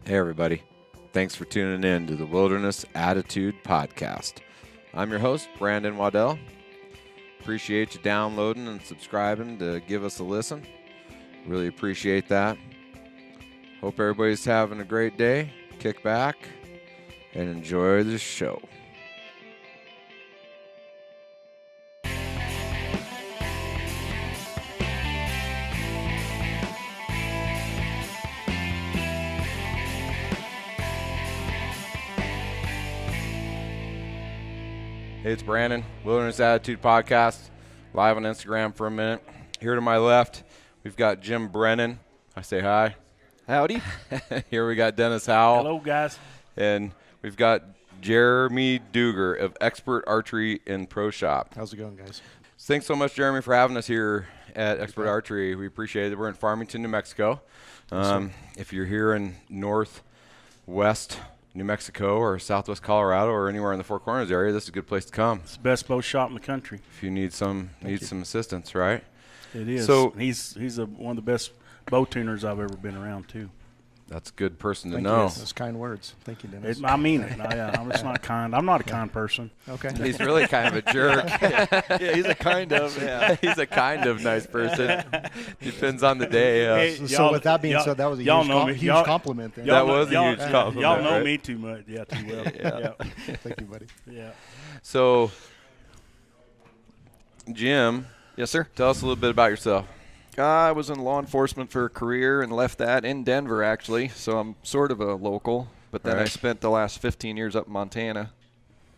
Hey, everybody. Thanks for tuning in to the Wilderness Attitude Podcast. I'm your host, Brandon Waddell. Appreciate you downloading and subscribing to give us a listen. Really appreciate that. Hope everybody's having a great day. Kick back and enjoy the show. Hey, it's Brennan, Wilderness Attitude Podcast, live on Instagram for a minute. Here to my left, we've got Jim Brennan. I say hi. Howdy. Here we got Dennis Howell. Hello, guys. And we've got Jeremy Duggen of Xpert Archery and Pro Shop. How's it going, guys? Thanks so much, Jeremy, for having us here at Xpert Archery. We appreciate it. We're in Farmington, New Mexico. If you're here in northwest New Mexico or southwest Colorado or anywhere in the Four Corners area, this is a good place to come. It's the best bow shop in the country. If you need some assistance, right? It is. So he's one of the best bow tuners I've ever been around, too. That's a good person to Thank know. you. Those kind words. Thank you, Dennis. I mean it. I'm just not kind. I'm not a kind person. Okay. He's really kind of a jerk. Yeah, he's a kind of. Yeah. He's a kind of nice person. Depends on the day. Hey, So with that being said, that was a huge compliment. Then. That was a huge compliment. Y'all know right? me too much. Yeah, too well. Yeah. Thank you, buddy. Yeah. So, Jim, Yes, sir. tell us a little bit about yourself. I was in law enforcement for a career and left that in Denver, actually. So I'm sort of a local. But then I Right. spent the last 15 years up in Montana,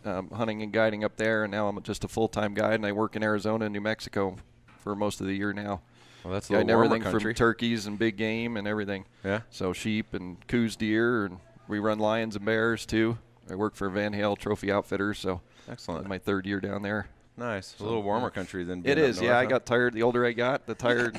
hunting and guiding up there. And now I'm just a full-time guide, and I work in Arizona and New Mexico for most of the year now. Well, that's a little Guiding warmer everything country. from turkeys and big game and everything. Yeah. So sheep and coos deer, and we run lions and bears, too. I work for Van Hale Trophy Outfitters, so Excellent. my third year down there. Nice. A little warmer country than It being up is, yeah. north, I huh? got tired. The older I got, the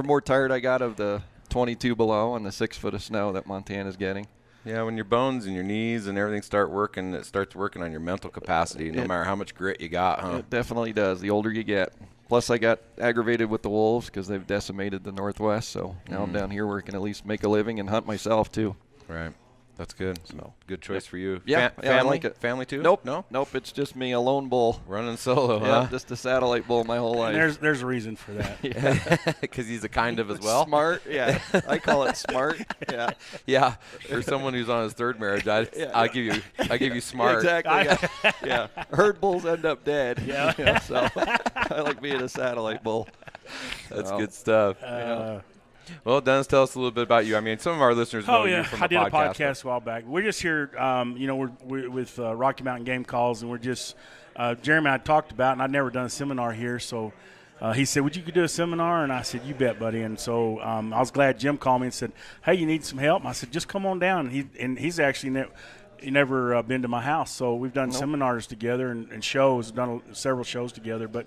more tired I got of the 22 below and the 6 foot of snow that Montana's getting. Yeah, when your bones and your knees and everything start working, it starts working on your mental capacity, no matter how much grit you got, huh? It definitely does. The older you get. Plus, I got aggravated with the wolves because they've decimated the Northwest. So now I'm down here where I can at least make a living and hunt myself too. Right. That's good. So Good choice for you. Yeah, I family? like it. Family too? Nope, No? nope. It's just me, a lone bull. Running solo, Yeah, huh? just a satellite bull my whole life. And there's a reason for that. Because he's a kind of as well. Smart, yeah. I call it smart. Yeah, Yeah. For someone who's on his third marriage, I'll give you smart. exactly. Yeah. Herd bulls end up dead. Yeah. You know, so I like being a satellite bull. That's So, good stuff. Well, Dennis, tell us a little bit about you. I mean, some of our listeners know you from the I did podcast. a podcast a while back. We're just here, we're with Rocky Mountain Game Calls, and we're just Jeremy I talked about, and I'd never done a seminar here, so he said, "Would you could do a seminar?" And I said, "You bet, buddy." And so I was glad Jim called me and said, "Hey, you need some help?" And I said, "Just come on down." And he's actually never been to my house, so we've done seminars together and shows, done several shows together, but.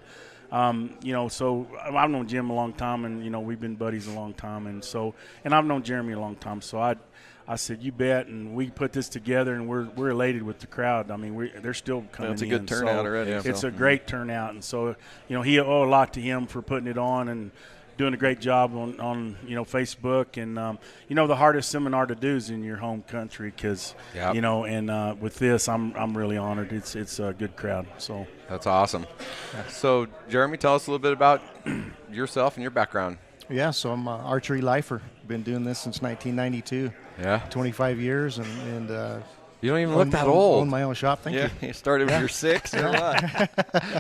So I've known Jim a long time, and we've been buddies a long time, and I've known Jeremy a long time. So I said, you bet, and we put this together, and we're elated with the crowd. I mean, they're still coming in. It's a good turnout already. It's so. a great turnout, and so he owe a lot to him for putting it on and doing a great job on Facebook, and the hardest seminar to do is in your home country because with this I'm really honored. It's a good crowd. So That's awesome. So, Jeremy, tell us a little bit about yourself and your background. Yeah, so I'm an archery lifer. Been doing this since 1992. Yeah. 25 years, and You don't even look that old. Own my own shop. Thank Yeah, you started when you're 6 or what?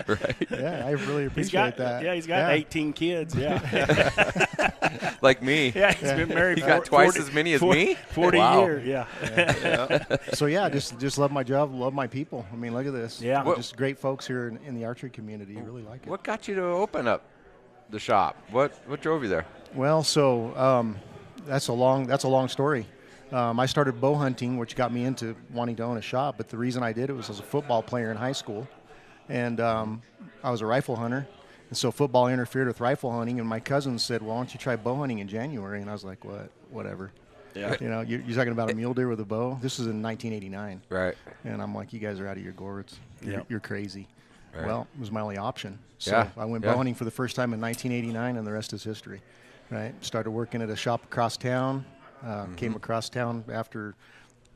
Right. you. Yeah, I really he's appreciate got that. he's got 18 kids. Yeah. Like me. Yeah, he's been married. You got twice as many as me? 40 Wow. years. Yeah. So yeah, just love my job, love my people. I mean, look at this. Yeah. Just great folks here in the archery community. You really like it. What got you to open up the shop? What drove you there? Well, so that's a long story. I started bow hunting, which got me into wanting to own a shop. But the reason I did it was as a football player in high school, and I was a rifle hunter. And so football interfered with rifle hunting, and my cousin said, "Well, why don't you try bow hunting in January?" And I was like, "What? Whatever." Yeah. You're talking about a mule deer with a bow. This was in 1989, Right. and I'm like, "You guys are out of your gourds. Yep. You're crazy." Right. Well, it was my only option. So Yeah. I went Yeah. bow hunting for the first time in 1989, and the rest is history. Right? Started working at a shop across town. Came across town after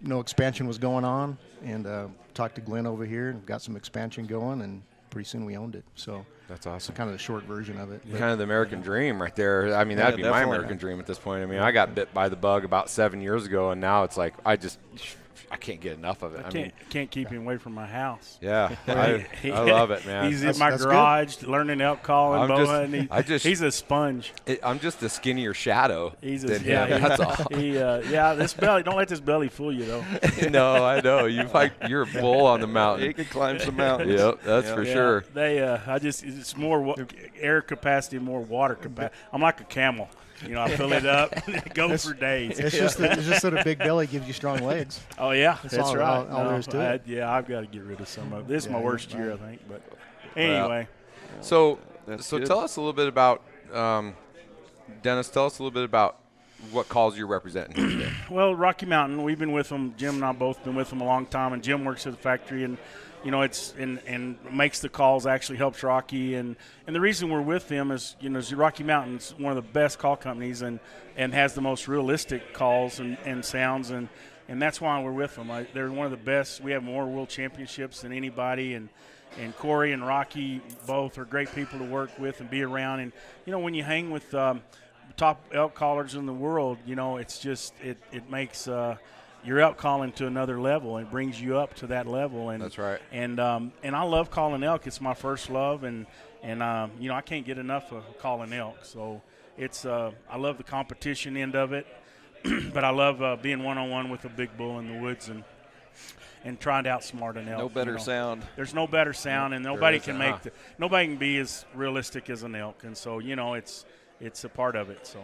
expansion was going on, and talked to Glenn over here and got some expansion going, and pretty soon we owned it. So that's awesome. Kind of the short version of it. Kind of the American dream right there. I mean, that'd be my American dream at this point. I mean, I got bit by the bug about 7 years ago, and now it's like I can't get enough of it. I can't keep him away from my house. Yeah, I love it, man. He's in my garage learning elk calling, bowhunting. He's a sponge. I'm just a skinnier shadow. That's all. This belly. Don't let this belly fool you, though. No, I know. You're a bull on the mountain. He can climb some mountains. Yep, that's for sure. It's more air capacity, more water capacity. I'm like a camel. I fill it up, go for days. It's just that a big belly gives you strong legs. Oh, yeah, that's all, right. All there is to it. I've got to get rid of some of it. This is my worst year, I think. But anyway. So tell us a little bit about, Dennis, tell us a little bit about what calls you're representing here today. Well, Rocky Mountain, we've been with them. Jim and I both been with them a long time, and Jim works at the factory, and it's and makes the calls, actually helps Rocky. And the reason we're with them is, Rocky Mountain's one of the best call companies and has the most realistic calls and sounds. And that's why we're with them. They're one of the best. We have more world championships than anybody. And Corey and Rocky both are great people to work with and be around. And, when you hang with top elk callers in the world, it's just it makes your elk calling to another level and brings you up to that level. And that's right. And I love calling elk. It's my first love, and I can't get enough of calling elk. So it's I love the competition end of it, but I love being one-on-one with a big bull in the woods and trying to outsmart an elk. No better sound. There's no better sound, and nobody can nobody can be as realistic as an elk. And so it's a part of it. So.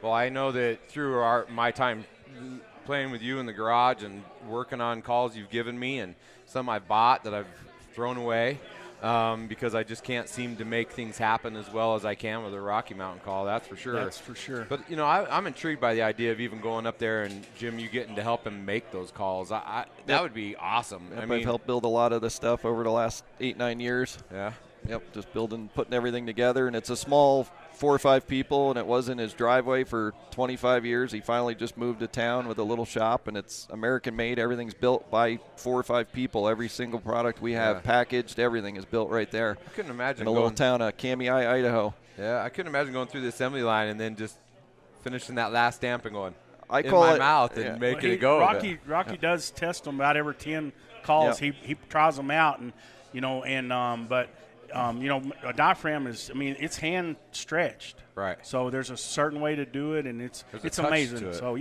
Well, I know that through my time playing with you in the garage and working on calls you've given me, and some I've bought that I've thrown away because I just can't seem to make things happen as well as I can with a Rocky Mountain call. That's for sure. That's for sure. But I'm intrigued by the idea of even going up there and Jim, you getting to help him make those calls. That would be awesome. I've helped build a lot of the stuff over the last 8-9 years. Yeah. Yep, just putting everything together, and it's a small 4 or 5 people, and it was in his driveway for 25 years. He finally just moved to town with a little shop, and it's American made. Everything's built by 4 or 5 people. Every single product we have packaged, everything is built right there. I couldn't imagine in a little town of Kamiah, Idaho. Yeah, I couldn't imagine going through the assembly line and then just finishing that last stamp and going in my mouth and making it go. Rocky does test them about every 10 calls. He tries them out, and but a diaphragm is, it's hand stretched. Right. So there's a certain way to do it, and it's amazing. It, so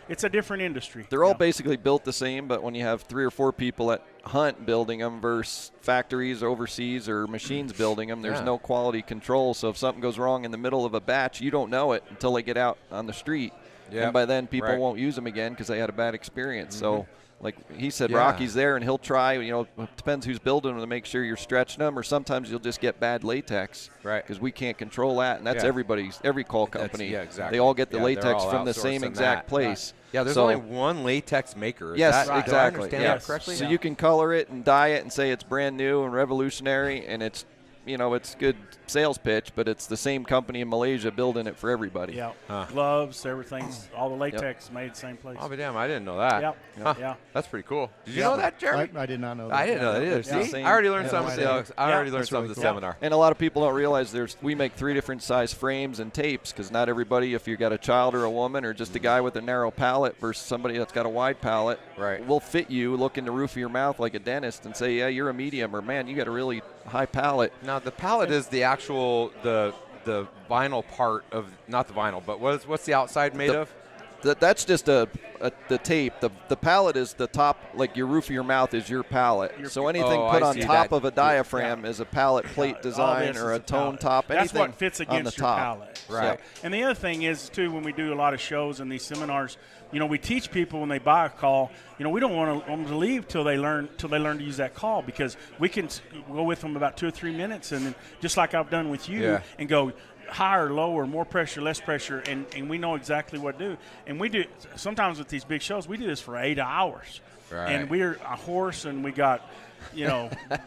it's a different industry. They're all basically built the same, but when you have 3 or 4 people that hunt building them versus factories overseas or machines building them, there's no quality control. So if something goes wrong in the middle of a batch, you don't know it until they get out on the street. Yep. And by then people won't use them again because they had a bad experience. Mm-hmm. So like he said, Rocky's there, and he'll try. It depends who's building them to make sure you're stretching them, or sometimes you'll just get bad latex, right? Because we can't control that, and that's every call company. Exactly. They all get the latex from the same exact place. Right. Yeah, there's only one latex maker. Yes, Do exactly. I understand that correctly? So you can color it and dye it and say it's brand new and revolutionary, and it's it's good sales pitch, but it's the same company in Malaysia building it for everybody. Yeah, gloves, everything's, all the latex made the same place. Oh, but damn, I didn't know that. Yep. Yeah. That's pretty cool. Did you know that, Jeremy? I did not know that. I didn't know that either. See, I already learned something. I already learned something at the seminar. And a lot of people don't realize we make 3 different size frames and tapes, because not everybody, if you got a child or a woman or just a guy with a narrow palate versus somebody that's got a wide palate, will fit you, look in the roof of your mouth like a dentist and say, yeah, you're a medium, or man, you got a really high palate. Now the palate is the actual the vinyl part of, not the vinyl, but what's the outside made of? That's just the tape. The palate is the top, like your roof of your mouth is your palate. So anything put on top of a diaphragm is a palate plate design or a tone top. That's anything what fits against your palate. Right. So, and the other thing is, too, when we do a lot of shows and these seminars, we teach people when they buy a call, we don't want them to leave till they learn to use that call, because we can go with them about 2 or 3 minutes, and then, just like I've done with you, and go, higher, lower, more pressure, less pressure, and we know exactly what to do. And we do sometimes with these big shows. We do this for 8 hours, and we're a horse, and we got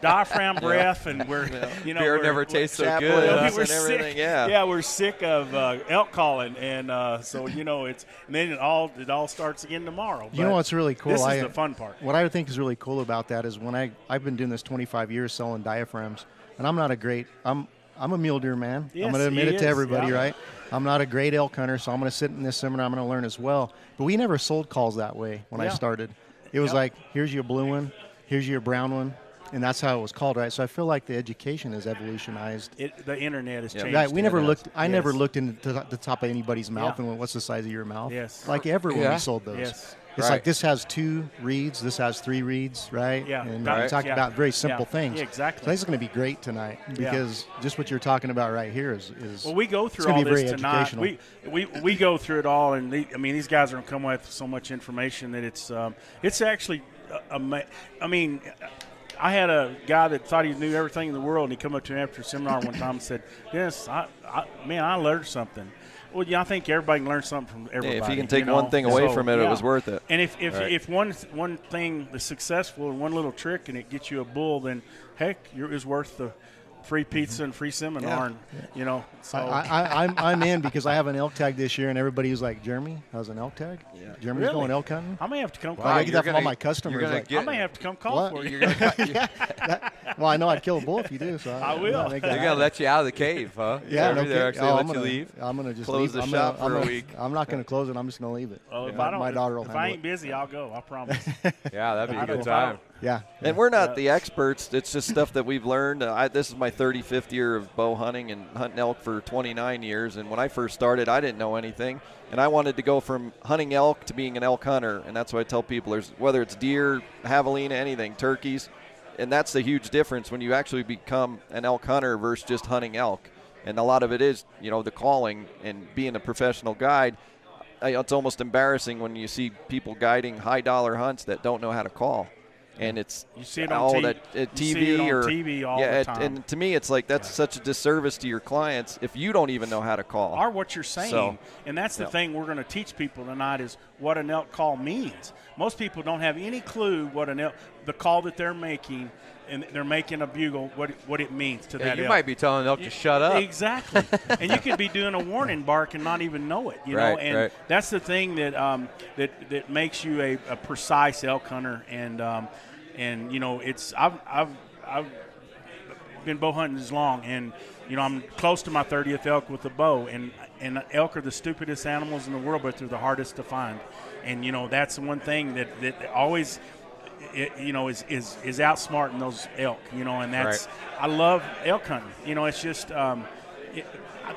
diaphragm breath, and we're beer never tastes so good. We're and everything, sick. yeah. We're sick of elk calling, and so it's and then it all starts again tomorrow. You know what's really cool? This is the fun part. What I think is really cool about that is when I've been doing this 25 years selling diaphragms, and I'm not a great I'm a mule deer man. Yes, I'm going to admit it to everybody, yeah. right? I'm not a great elk hunter, so I'm going to sit in this seminar. I'm going to learn as well. But we never sold calls that way when I started. It was like, here's your blue one, here's your brown one, and that's how it was called, right? So I feel like the education has evolutionized. The internet has changed. Right. We never looked. I never looked into the top of anybody's mouth and went, "What's the size of your mouth?" Yes. Like ever when we sold those. Yes. It's like this has 2 reeds, this has 3 reeds, right? Yeah. And we talked about very simple things. Yeah, exactly. So this is going to be great tonight because just what you're talking about right here is well, we go through it's all be very this tonight. We go through it all, and these guys are going to come with so much information that it's actually I had a guy that thought he knew everything in the world, and he come up to me after a seminar one time and said, "Yes, I learned something." Well, I think everybody can learn something from everybody. If you can take one thing away from it, it was worth it. And if one thing is successful and one little trick and it gets you a bull, then heck, it's worth the free pizza and free seminar. And, so I'm in because I have an elk tag this year, and everybody was like, "Jeremy has an elk tag? Yeah. Jeremy's going elk hunting." I may have to come. I get that from all my customers. I may have to come call for you. Well, I know I'd kill a bull if you do. So I will. They're gonna let you out of the cave, huh? Yeah, they're actually let you leave. I'm gonna just close the shop for a week. I'm not gonna close it. I'm just gonna leave it. Well, if my daughter will if handle I ain't busy, I'll go. I promise. Yeah, that'd be a good time. Yeah. And we're not the experts. It's just stuff that we've learned. This is my 35th year of bow hunting and hunting elk for 29 years. And when I first started, I didn't know anything. And I wanted to go from hunting elk to being an elk hunter. And that's what I tell people. Whether it's deer, javelina, anything, turkeys. And that's the huge difference when you actually become an elk hunter versus just hunting elk. And a lot of it is, the calling and being a professional guide. It's almost embarrassing when you see people guiding high-dollar hunts that don't know how to call. And you see it on TV, TV all the time. And to me, it's like that's such a disservice to your clients if you don't even know how to call. Or what you're saying. And that's the thing we're going to teach people tonight is what an elk call means. Most people don't have any clue what the call that they're making, and they're making a bugle, what it means to that elk. You might be telling elk to shut up. Exactly. And you could be doing a warning bark and not even know it. And that's the thing that makes you a precise elk hunter. And it's I've been bow hunting as long, and I'm close to my 30th elk with a bow, and elk are the stupidest animals in the world, but they're the hardest to find. And that's one thing that always is outsmarting those elk. And that's I love elk hunting. It's just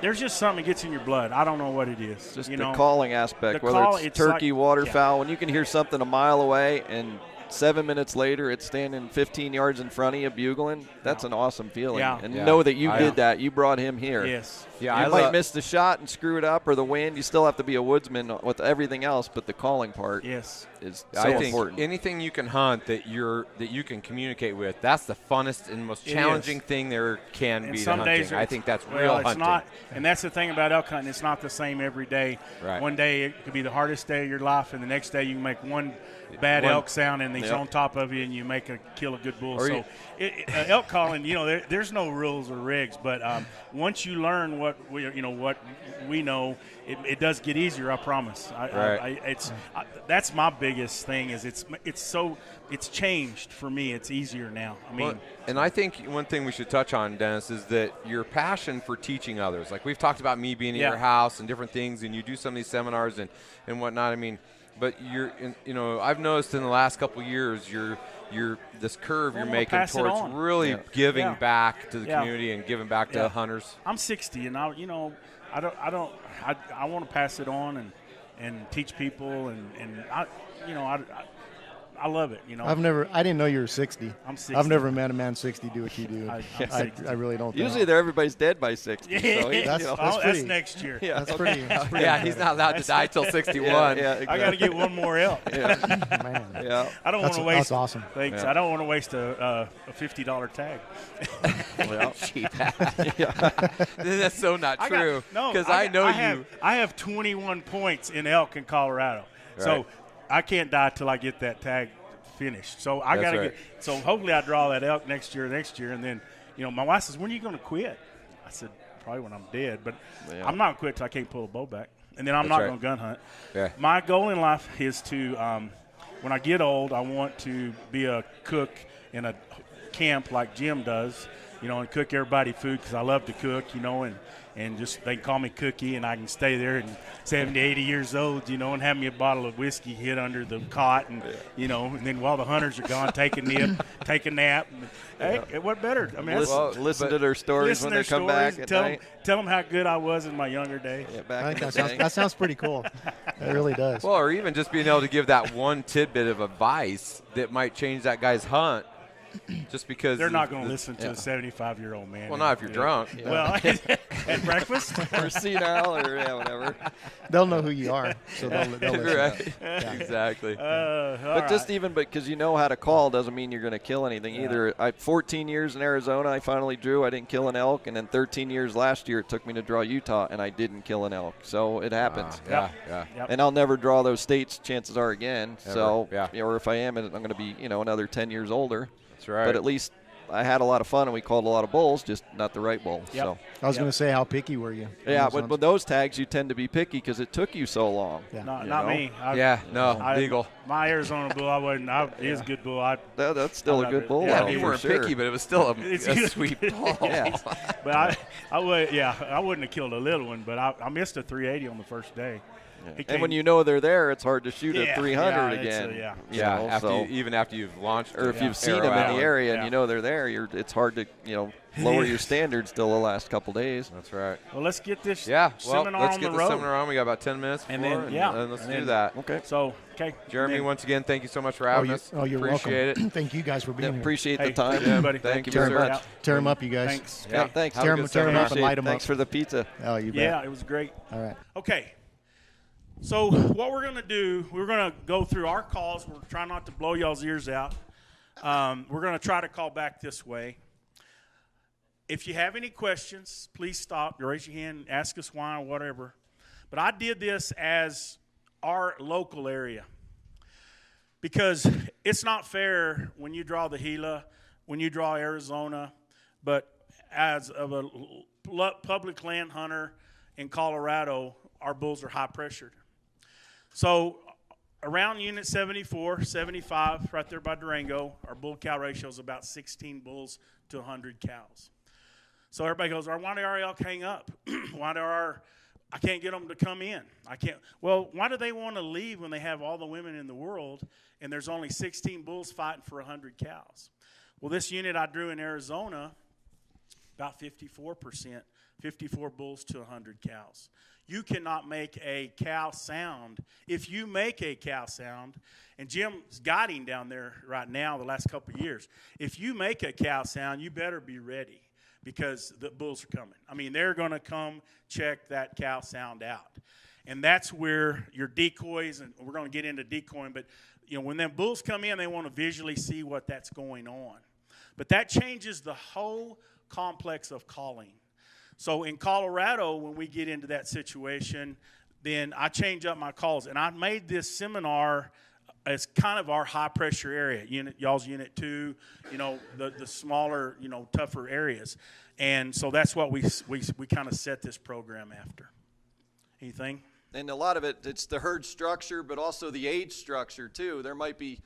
there's just something that gets in your blood. I don't know what it is. Just the calling aspect, whether it's turkey, waterfowl, when you can hear something a mile away and 7 minutes later it's standing 15 yards in front of you bugling, that's an awesome feeling. Know that you did that. You brought him here. Yes. Yeah, you might miss the shot and screw it up or the wind. You still have to be a woodsman with everything else, but the calling part is so important. Anything you can hunt that you can communicate with, that's the funnest and most challenging thing there can be to hunting. I think that's real hunting. And that's the thing about elk hunting. It's not the same every day. Right. One day it could be the hardest day of your life, and the next day you can make one bad elk sound and he's on top of you and you kill a good bull. So elk calling, there's no rules or rigs, but once you learn what we know, it does get easier. I promise. That's my biggest thing is it's changed for me. It's easier now. And I think one thing we should touch on, Dennis, is that your passion for teaching others. Like we've talked about me being at your house and different things, and you do some of these seminars and whatnot. But I've noticed in the last couple of years, this curve you're making towards really giving back to the community and giving back to hunters. I'm 60, and I want to pass it on and teach people, and I love it. I didn't know you were 60. I'm 60. I've never met a man 60 do what you do. I'm I really don't. Usually everybody's dead by 60. Yeah, So that's next year. Yeah, That's pretty. Yeah, he's not allowed to die till 61. Yeah, exactly. I got to get one more elk. Man. Yeah. I don't want to waste. That's awesome. Thanks. Yeah. I don't want to waste a $50 tag. Well, Cheap. That's so not true. Because I know you. I have 21 points in elk in Colorado, so Right. I can't die till I get that tag finished. So I got to right. get. So hopefully I draw that elk next year, and then my wife says, "When are you going to quit?" I said, "Probably when I'm dead, but I'm not quit till I can't pull a bow back, and then I'm not right. going to gun hunt." Yeah. My goal in life is to, when I get old, I want to be a cook in a camp like Jim does, and cook everybody food because I love to cook, and just they call me Cookie, and I can stay there and 70, 80 years old, and have me a bottle of whiskey hid under the cot, and and then while the hunters are gone, take a nap. And, hey, what better? I mean, listen to their stories when they come back at night. Tell them how good I was in my younger day. Yeah, I back think in the day. that sounds pretty cool. It really does. Well, or even just being able to give that one tidbit of advice that might change that guy's hunt, just because They're not going to listen to a 75-year-old man. Well, not if you're drunk. Well, at breakfast. Or senile or whatever. They'll know who you are, so they'll listen. Right. Yeah. Exactly. But just even because you know how to call doesn't mean you're going to kill anything either. 14 years in Arizona, I finally drew. I didn't kill an elk. And then 13 years last year, it took me to draw Utah, and I didn't kill an elk. So it happens. Yeah. Yep. And I'll never draw those states, chances are, again. Ever. So, Yeah. or if I am, I'm going to be, another 10 years older. That's right. But at least I had a lot of fun, and we called a lot of bulls, just not the right bull. Yep. So. I was going to say, how picky were you? Yeah, but with those tags, you tend to be picky because it took you so long. Yeah. Not me. Legal. My Arizona bull, I wasn't. He was a good bull. That's still a good bull. Yeah, though, you for weren't sure. picky, but it was still It's a good. sweet ball. Yeah. But I wouldn't have killed a little one, but I missed a 380 on the first day. And when you know they're there, it's hard to shoot a 300 yeah, it's again. Yeah, So- even after you've launched, or if you've seen arrow them in out. the area and Yeah. you know they're there, it's hard to lower your standards still the last couple days. That's right. Well, let's get this Yeah, well, seminar let's on get the the road. seminar on. We got about 10 minutes And before, then, yeah. and let's And do then- that. Okay. So, okay. Jeremy, And then- once again, thank you so much for having us. You're Appreciate welcome. Thank you guys for being here. Appreciate Hey, the time. thank you, buddy. Thank you very sir. much. Tear them up, you guys. Thanks. it. Yeah, thanks. Have a Tear good 'em up seminar. and light 'em up. Thanks for the pizza. Oh, you bet. Yeah, it was great. All right. Okay. So what we're going to do, we're going to go through our calls. We're trying not to blow y'all's ears out. We're going to try to call back this way. If you have any questions, please stop. Raise your hand, ask us why or whatever. But I did this as our local area because it's not fair when you draw the Gila, when you draw Arizona, but as of a public land hunter in Colorado, our bulls are high pressured. So around unit 74, 75, right there by Durango, our bull-cow ratio is about 16 bulls to 100 cows. So everybody goes, why do our elk hang up? I can't get them to come in. Well, why do they want to leave when they have all the women in the world and there's only 16 bulls fighting for 100 cows? Well, this unit I drew in Arizona, about 54%, 54 bulls to 100 cows. You cannot make a cow sound. If you make a cow sound, and Jim's guiding down there right now the last couple of years, if you make a cow sound, you better be ready because the bulls are coming. I mean, they're going to come check that cow sound out. And that's where your decoys, and we're going to get into decoying, but when them bulls come in, they want to visually see what that's going on. But that changes the whole complex of calling. So in Colorado, when we get into that situation, then I change up my calls. And I made this seminar as kind of our high-pressure area, y'all's Unit 2, the smaller, tougher areas. And so that's what we kind of set this program after. Anything? And a lot of it's the herd structure, but also the age structure, too. There might be,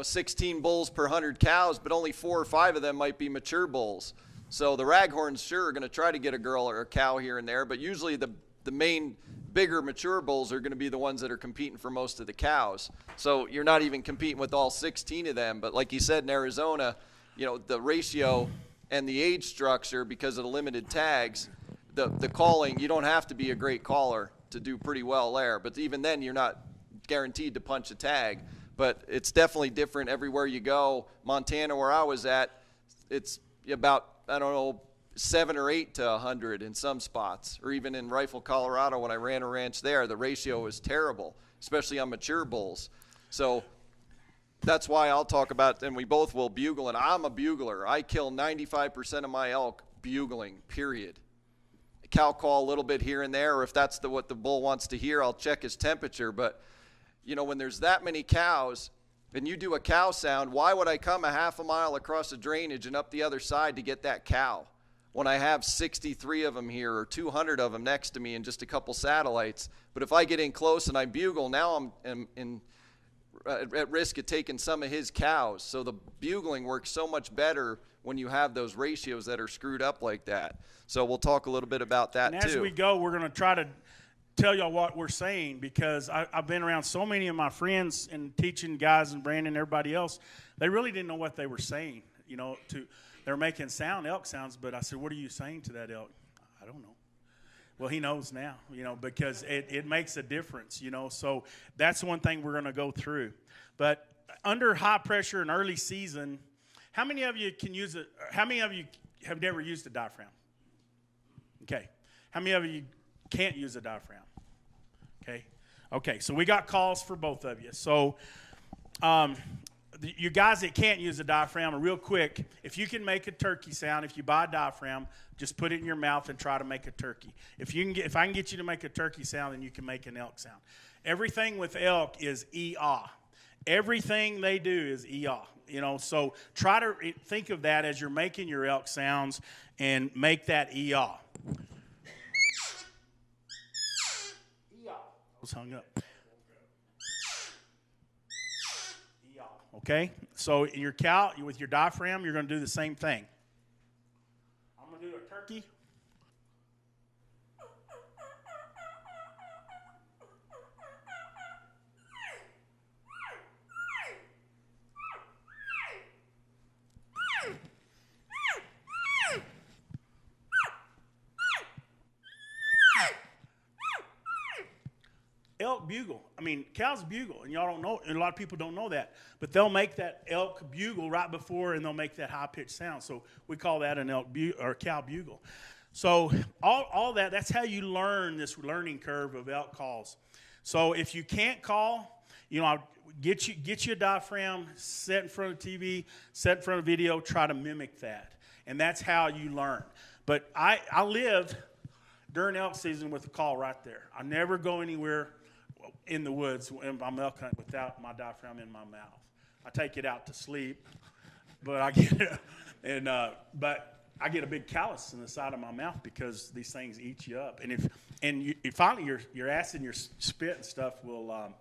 16 bulls per 100 cows, but only 4 or 5 of them might be mature bulls. So the raghorns, sure, are going to try to get a girl or a cow here and there, but usually the main bigger mature bulls are going to be the ones that are competing for most of the cows. So you're not even competing with all 16 of them. But like you said, in Arizona, the ratio and the age structure, because of the limited tags, the calling, you don't have to be a great caller to do pretty well there. But even then, you're not guaranteed to punch a tag. but it's definitely different everywhere you go. Montana, where I was at, it's about, I don't know, 7 or 8 to 100 in some spots, or even in Rifle, Colorado, when I ran a ranch there, the ratio was terrible, especially on mature bulls. So that's why I'll talk about, and we both will bugle, and I'm a bugler. I kill 95% of my elk bugling, period. Cow call a little bit here and there, or if that's what the bull wants to hear, I'll check his temperature. But, you know, when there's that many cows and you do a cow sound, why would I come a half a mile across the drainage and up the other side to get that cow when I have 63 of them here or 200 of them next to me and just a couple satellites? But if I get in close and I bugle, now I'm at risk of taking some of his cows. So the bugling works so much better when you have those ratios that are screwed up like that. So we'll talk a little bit about that, and too. As we go, we're going to try to tell y'all what we're saying, because I've been around so many of my friends and teaching guys and Brandon and everybody else. They really didn't know what they were saying. You know, they're making elk sounds, but I said, what are you saying to that elk? I don't know. Well, he knows now, you know, because it makes a difference, you know. So that's one thing we're going to go through. But under high pressure and early season, how many of you can use it? How many of you have never used a diaphragm? Okay. How many of you can't use a diaphragm? Okay. Okay. So we got calls for both of you. So you guys that can't use a diaphragm, real quick, if you can make a turkey sound, if you buy a diaphragm, just put it in your mouth and try to make a turkey. If I can get you to make a turkey sound, then you can make an elk sound. Everything with elk is E-ah. Everything they do is E-ah. You know, so try to think of that as you're making your elk sounds and make that E-ah. E-ah. I was hung up. E-ah. Okay? So in your cow, with your diaphragm, you're going to do the same thing. I'm going to do a turkey. Elk bugle. I mean, cows bugle, and y'all don't know, and a lot of people don't know that. But they'll make that elk bugle right before, and they'll make that high-pitched sound. So we call that an elk or cow bugle. So all that's how you learn this learning curve of elk calls. So if you can't call, you know, get you a diaphragm, set in front of TV, set in front of video, try to mimic that, and that's how you learn. But I live during elk season with a call right there. I never go anywhere in the woods when I'm elk hunting without my diaphragm in my mouth. I take it out to sleep, but I get a big callus in the side of my mouth because these things eat you up. And finally your acid and your spit and stuff will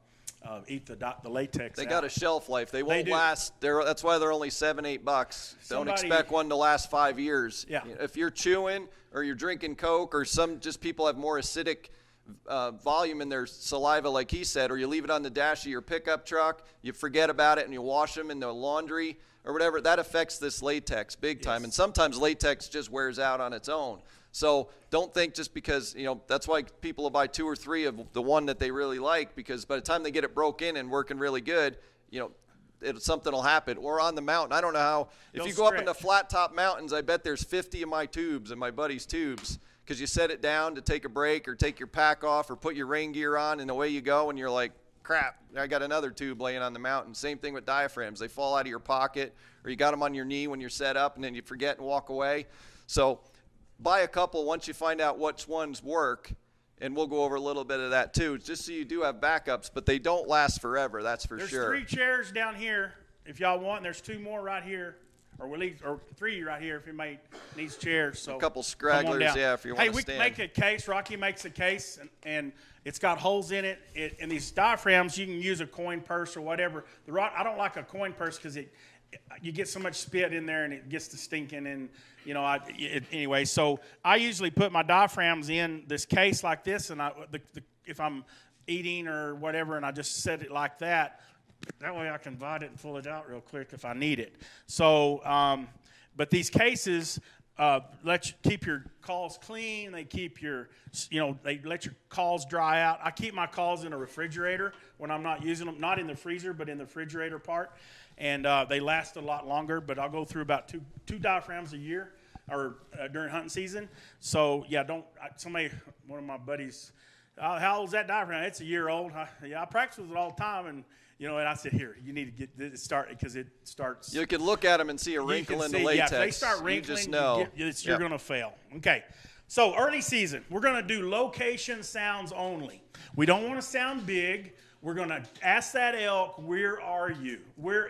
eat the latex. They out. got a shelf life. They won't last. That's why they're only $7-8. Don't expect one to last 5 years. Yeah. If you're chewing or you're drinking Coke, or just people have more acidic volume in their saliva, like he said, or you leave it on the dash of your pickup truck, you forget about it, and you wash them in the laundry or whatever, that affects this latex big time. Yes. And sometimes latex just wears out on its own. So don't think just because, you know, that's why people will buy 2 or 3 of the one that they really like, because by the time they get it broke in and working really good, you know, something will happen. Or on the mountain, I don't know how. If you go up into flat top mountains, I bet there's 50 of my tubes and my buddy's tubes, because you set it down to take a break or take your pack off or put your rain gear on, and away you go, and you're like, crap, I got another tube laying on the mountain. Same thing with diaphragms. They fall out of your pocket, or you got them on your knee when you're set up, and then you forget and walk away. So buy a couple once you find out which ones work, and we'll go over a little bit of that too, just so you do have backups, but they don't last forever, that's for sure. There's 3 chairs down here if y'all want, and there's 2 more right here. Or 3 right here if anybody needs chairs. So a couple scragglers, yeah, if you want to stand. Hey, we can make a case. Rocky makes a case, and it's got holes in it. And these diaphragms, you can use a coin purse or whatever. I don't like a coin purse because you get so much spit in there and it gets to stinking. And, you know, anyway, so I usually put my diaphragms in this case like this, and if I'm eating or whatever, and I just set it like that. That way I can bite it and pull it out real quick if I need it. So, but these cases let you keep your calls clean. They keep your, they let your calls dry out. I keep my calls in a refrigerator when I'm not using them, not in the freezer, but in the refrigerator part. And they last a lot longer, but I'll go through about two diaphragms a year or during hunting season. So, yeah, one of my buddies, how old's that diaphragm? It's a year old. I practice with it all the time, and and I said, here, you need to get this started because it starts. You can look at them and see a wrinkle in the latex. Yeah, if they start wrinkling, you just know. You're going to fail. Okay, so early season, we're going to do location sounds only. We don't want to sound big. We're going to ask that elk, where are you?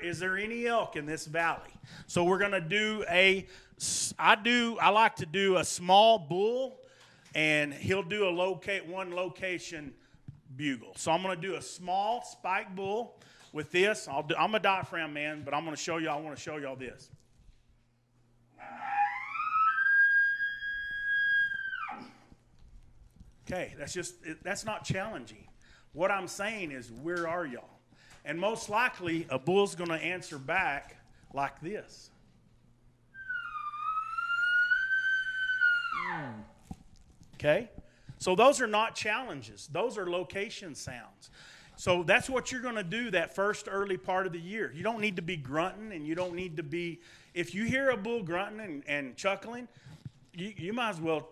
Is there any elk in this valley? So we're going to do I like to do a small bull, and he'll do one location bugle. So I'm going to do a small spike bull with this. I'm a diaphragm man, but I want to show y'all this. Okay, that's not challenging. What I'm saying is, where are y'all? And most likely, a bull's going to answer back like this. Okay? So those are not challenges. Those are location sounds. So that's what you're going to do that first early part of the year. You don't need to be grunting, and you don't need to be – if you hear a bull grunting and chuckling, you might as well,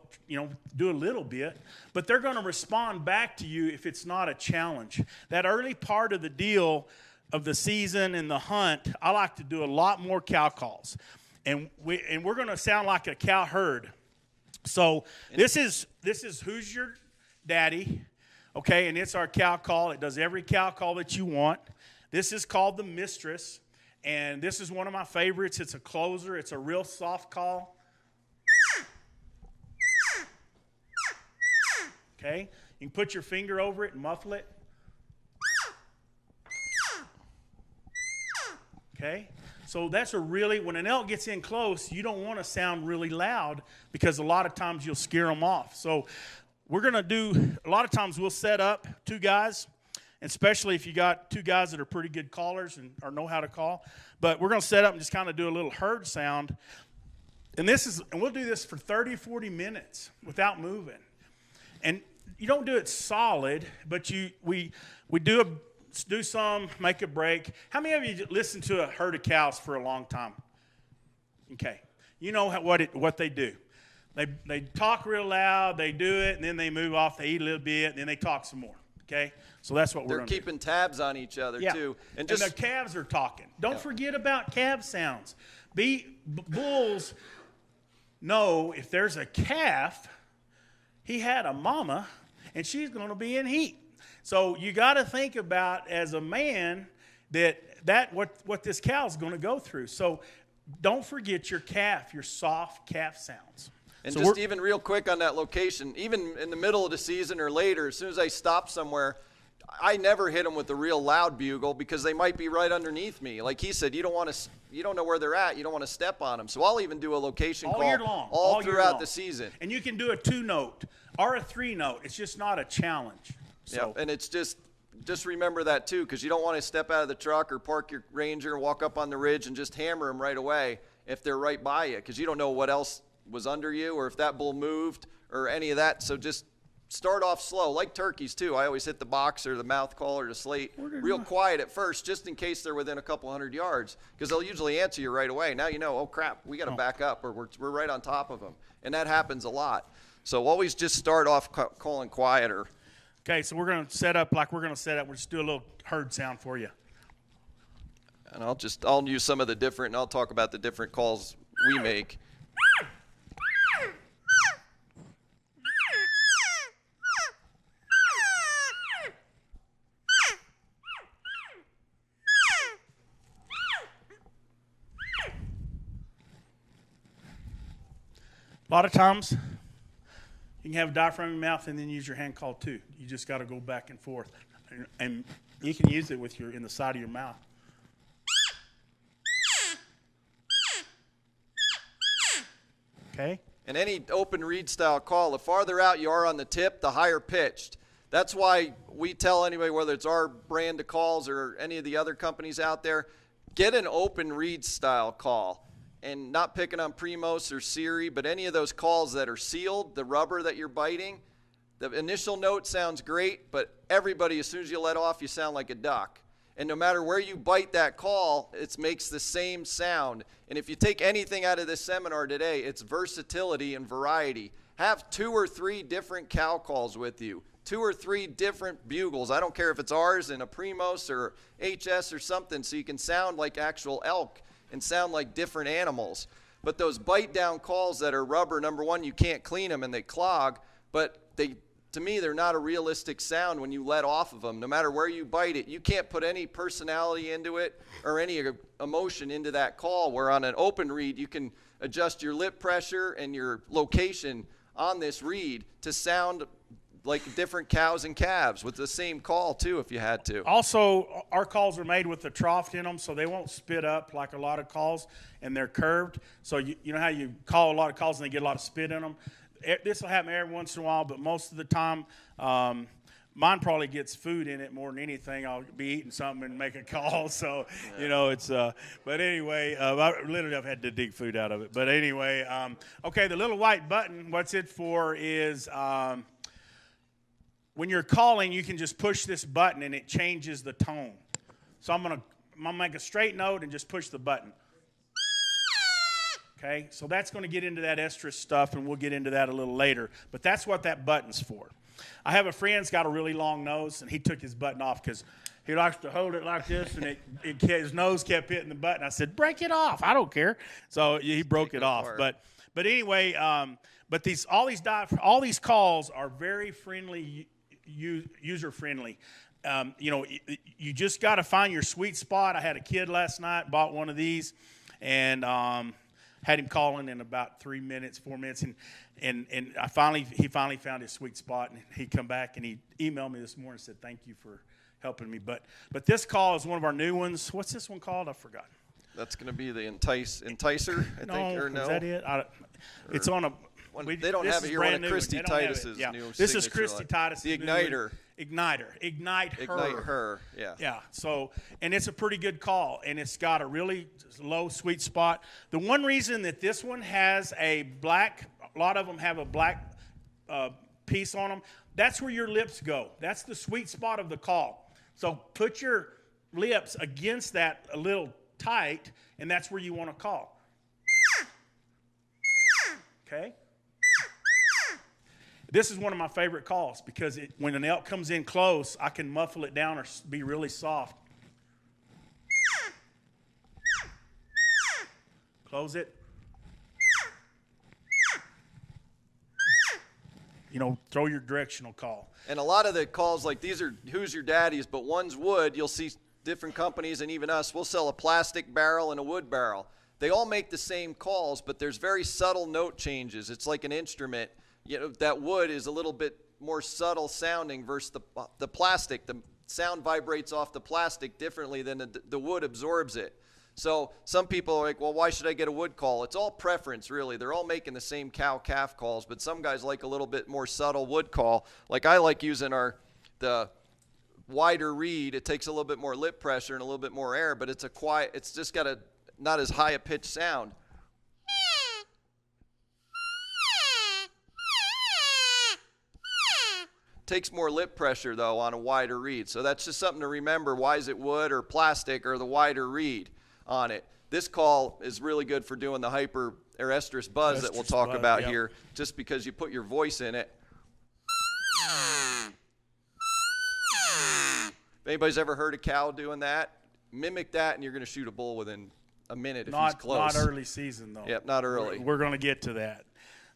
do a little bit. But they're going to respond back to you if it's not a challenge. That early part of the deal of the season and the hunt, I like to do a lot more cow calls. And we're going to sound like a cow herd. So this is Who's Your Daddy, okay, and it's our cow call. It does every cow call that you want. This is called the Mistress, and this is one of my favorites. It's a closer. It's a real soft call. Okay, you can put your finger over it and muffle it. Okay. So that's when an elk gets in close, you don't want to sound really loud because a lot of times you'll scare them off. So we're going to do, a lot of times we'll set up two guys, especially if you got two guys that are pretty good callers or know how to call. But we're going to set up and just kind of do a little herd sound. And we'll do this for 30, 40 minutes without moving. And you don't do it solid, but we do some, make a break. How many of you listen to a herd of cows for a long time? Okay. You know what they do. They talk real loud, they do it, and then they move off, they eat a little bit, and then they talk some more. Okay? So that's what we're going to do. They're keeping tabs on each other, too. And the calves are talking. Don't forget about calf sounds. Bulls know if there's a calf, he had a mama, and she's going to be in heat. So you got to think about, as a man, what this cow is going to go through. So don't forget your soft calf sounds. And so even real quick on that location, even in the middle of the season or later, as soon as I stop somewhere, I never hit them with a real loud bugle because they might be right underneath me. Like he said, you don't know where they're at. You don't want to step on them. So I'll even do a location call year long, all throughout the season. And you can do a 2-note or a 3-note. It's just not a challenge. So. Yeah, and it's just remember that too, because you don't want to step out of the truck or park your Ranger, walk up on the ridge, and just hammer them right away if they're right by you, because you don't know what else was under you or if that bull moved or any of that. So just start off slow, like turkeys too. I always hit the box or the mouth call or the slate real quiet at first, just in case they're within a couple hundred yards, because they'll usually answer you right away. Now you know, oh crap, we got to back up, or we're right on top of them, and that happens a lot. So always just start off calling quieter. Okay, so we're going to set up like we're going to set up. We'll just do a little herd sound for you. And I'll use some of the different, and I'll talk about the different calls we make. A lot of times, you can have a diaphragm in your mouth and then use your hand call too. You just got to go back and forth. And you can use it in the side of your mouth. Okay? And any open reed style call, the farther out you are on the tip, the higher pitched. That's why we tell anybody, whether it's our brand of calls or any of the other companies out there, get an open reed style call. and not picking on Primos or Siri, but any of those calls that are sealed, the rubber that you're biting, the initial note sounds great, but everybody, as soon as you let off, you sound like a duck. And no matter where you bite that call, it makes the same sound. And if you take anything out of this seminar today, it's versatility and variety. Have 2 or 3 different cow calls with you, 2 or 3 different bugles. I don't care if it's ours and a Primos or HS or something, so you can sound like actual elk and sound like different animals. But those bite down calls that are rubber, number one, you can't clean them and they clog, but to me, they're not a realistic sound when you let off of them. No matter where you bite it, you can't put any personality into it or any emotion into that call, where on an open reed, you can adjust your lip pressure and your location on this reed to sound like different cows and calves with the same call, too, if you had to. Also, our calls are made with the trough in them, so they won't spit up like a lot of calls, and they're curved. So you know how you call a lot of calls and they get a lot of spit in them? This will happen every once in a while, but most of the time, mine probably gets food in it more than anything. I'll be eating something and make a call. So, you know, it's but anyway, I literally have had to dig food out of it. But anyway, okay, the little white button, what's it for is when you're calling, you can just push this button and it changes the tone. So I'm going to make a straight note and just push the button. Okay, so that's going to get into that estrus stuff, and we'll get into that a little later. But that's what that button's for. I have a friend that's got a really long nose, and he took his button off because he likes to hold it like this, and his nose kept hitting the button. I said, break it off. I don't care. So he broke it off. But anyway, but all these calls are very friendly, user friendly. You know, you just got to find your sweet spot. I had a kid last night, bought one of these, and had him calling in about 4 minutes, and he finally found his sweet spot, and he come back and he emailed me this morning and said, thank you for helping me. But this call is one of our new ones. What's this one called? I forgot. That's going to be the Enticer, I think, or no? Is that it? It's on a. They don't have it here. One of Christy Titus's new. This is Christy Titus's. The Igniter. Ignite her. Yeah. Yeah. So, and it's a pretty good call, and it's got a really low sweet spot. The one reason that this one has a lot of them have a black piece on them. That's where your lips go. That's the sweet spot of the call. So put your lips against that a little tight, and that's where you want to call. Okay. This is one of my favorite calls because when an elk comes in close, I can muffle it down or be really soft. Close it. You know, throw your directional call. And a lot of the calls, like these are Who's Your Daddy's, but one's wood. You'll see different companies, and even us, we'll sell a plastic barrel and a wood barrel. They all make the same calls, but there's very subtle note changes. It's like an instrument. You know, that wood is a little bit more subtle sounding versus the plastic. The sound vibrates off the plastic differently than the wood absorbs it. So some people are like, well, why should I get a wood call? It's all preference, really. They're all making the same cow-calf calls, but some guys like a little bit more subtle wood call. Like I like using the wider reed. It takes a little bit more lip pressure and a little bit more air, but it's just got a not as high a pitched sound. Takes more lip pressure, though, on a wider reed. So that's just something to remember. Why is it wood or plastic or the wider reed on it? This call is really good for doing the hyper or estrus buzz that we'll talk about here, just because you put your voice in it. If anybody's ever heard a cow doing that, mimic that, and you're going to shoot a bull within a minute if he's close. Not early season, though. Yep, not early. We're going to get to that.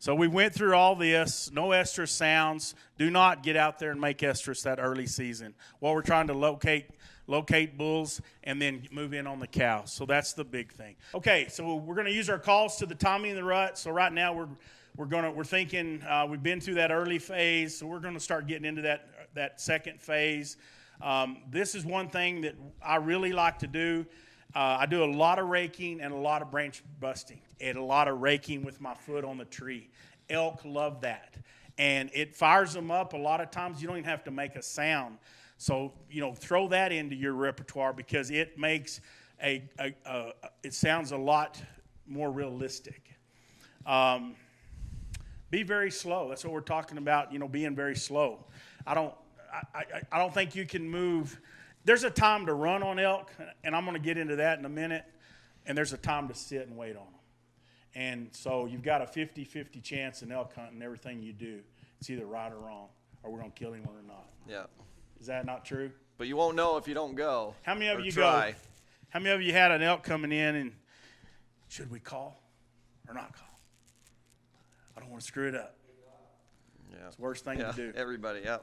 So we went through all this, no estrus sounds. Do not get out there and make estrus that early season. While we're trying to locate bulls and then move in on the cows. So that's the big thing. Okay, so we're going to use our calls to the Tommy and the Rut. So right now we're thinking we've been through that early phase, so we're going to start getting into that second phase. This is one thing that I really like to do. I do a lot of raking and a lot of branch busting and a lot of raking with my foot on the tree. Elk love that. And it fires them up. A lot of times you don't even have to make a sound. So, you know, throw that into your repertoire because it makes it sounds a lot more realistic. Be very slow. That's what we're talking about, being very slow. I don't think you can move. There's a time to run on elk, and I'm going to get into that in a minute, and there's a time to sit and wait on them. And so you've got a 50-50 chance in elk hunting, everything you do. It's either right or wrong, or we're going to kill him or not. Yeah. Is that not true? But you won't know if you don't go. How many of you try. go? How many of you had an elk coming in and should we call or not call? I don't want to screw it up. Yeah. It's the worst thing to do. Everybody, yeah.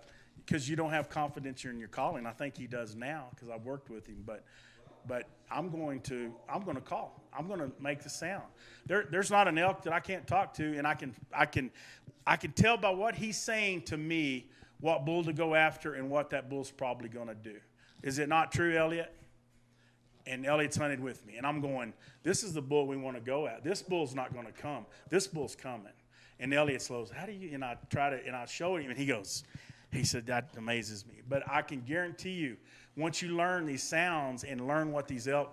Because you don't have confidence in your calling. I think he does now because I've worked with him. But I'm going to call. I'm going to make the sound. There's not an elk that I can't talk to, and I can tell by what he's saying to me what bull to go after and what that bull's probably going to do. Is it not true, Elliot? And Elliot's hunted with me, and I'm going, this is the bull we want to go at. This bull's not going to come. This bull's coming. And Elliot slows, how do you, and I try to, and I show him, and he said, that amazes me. But I can guarantee you, once you learn these sounds and learn what these elk,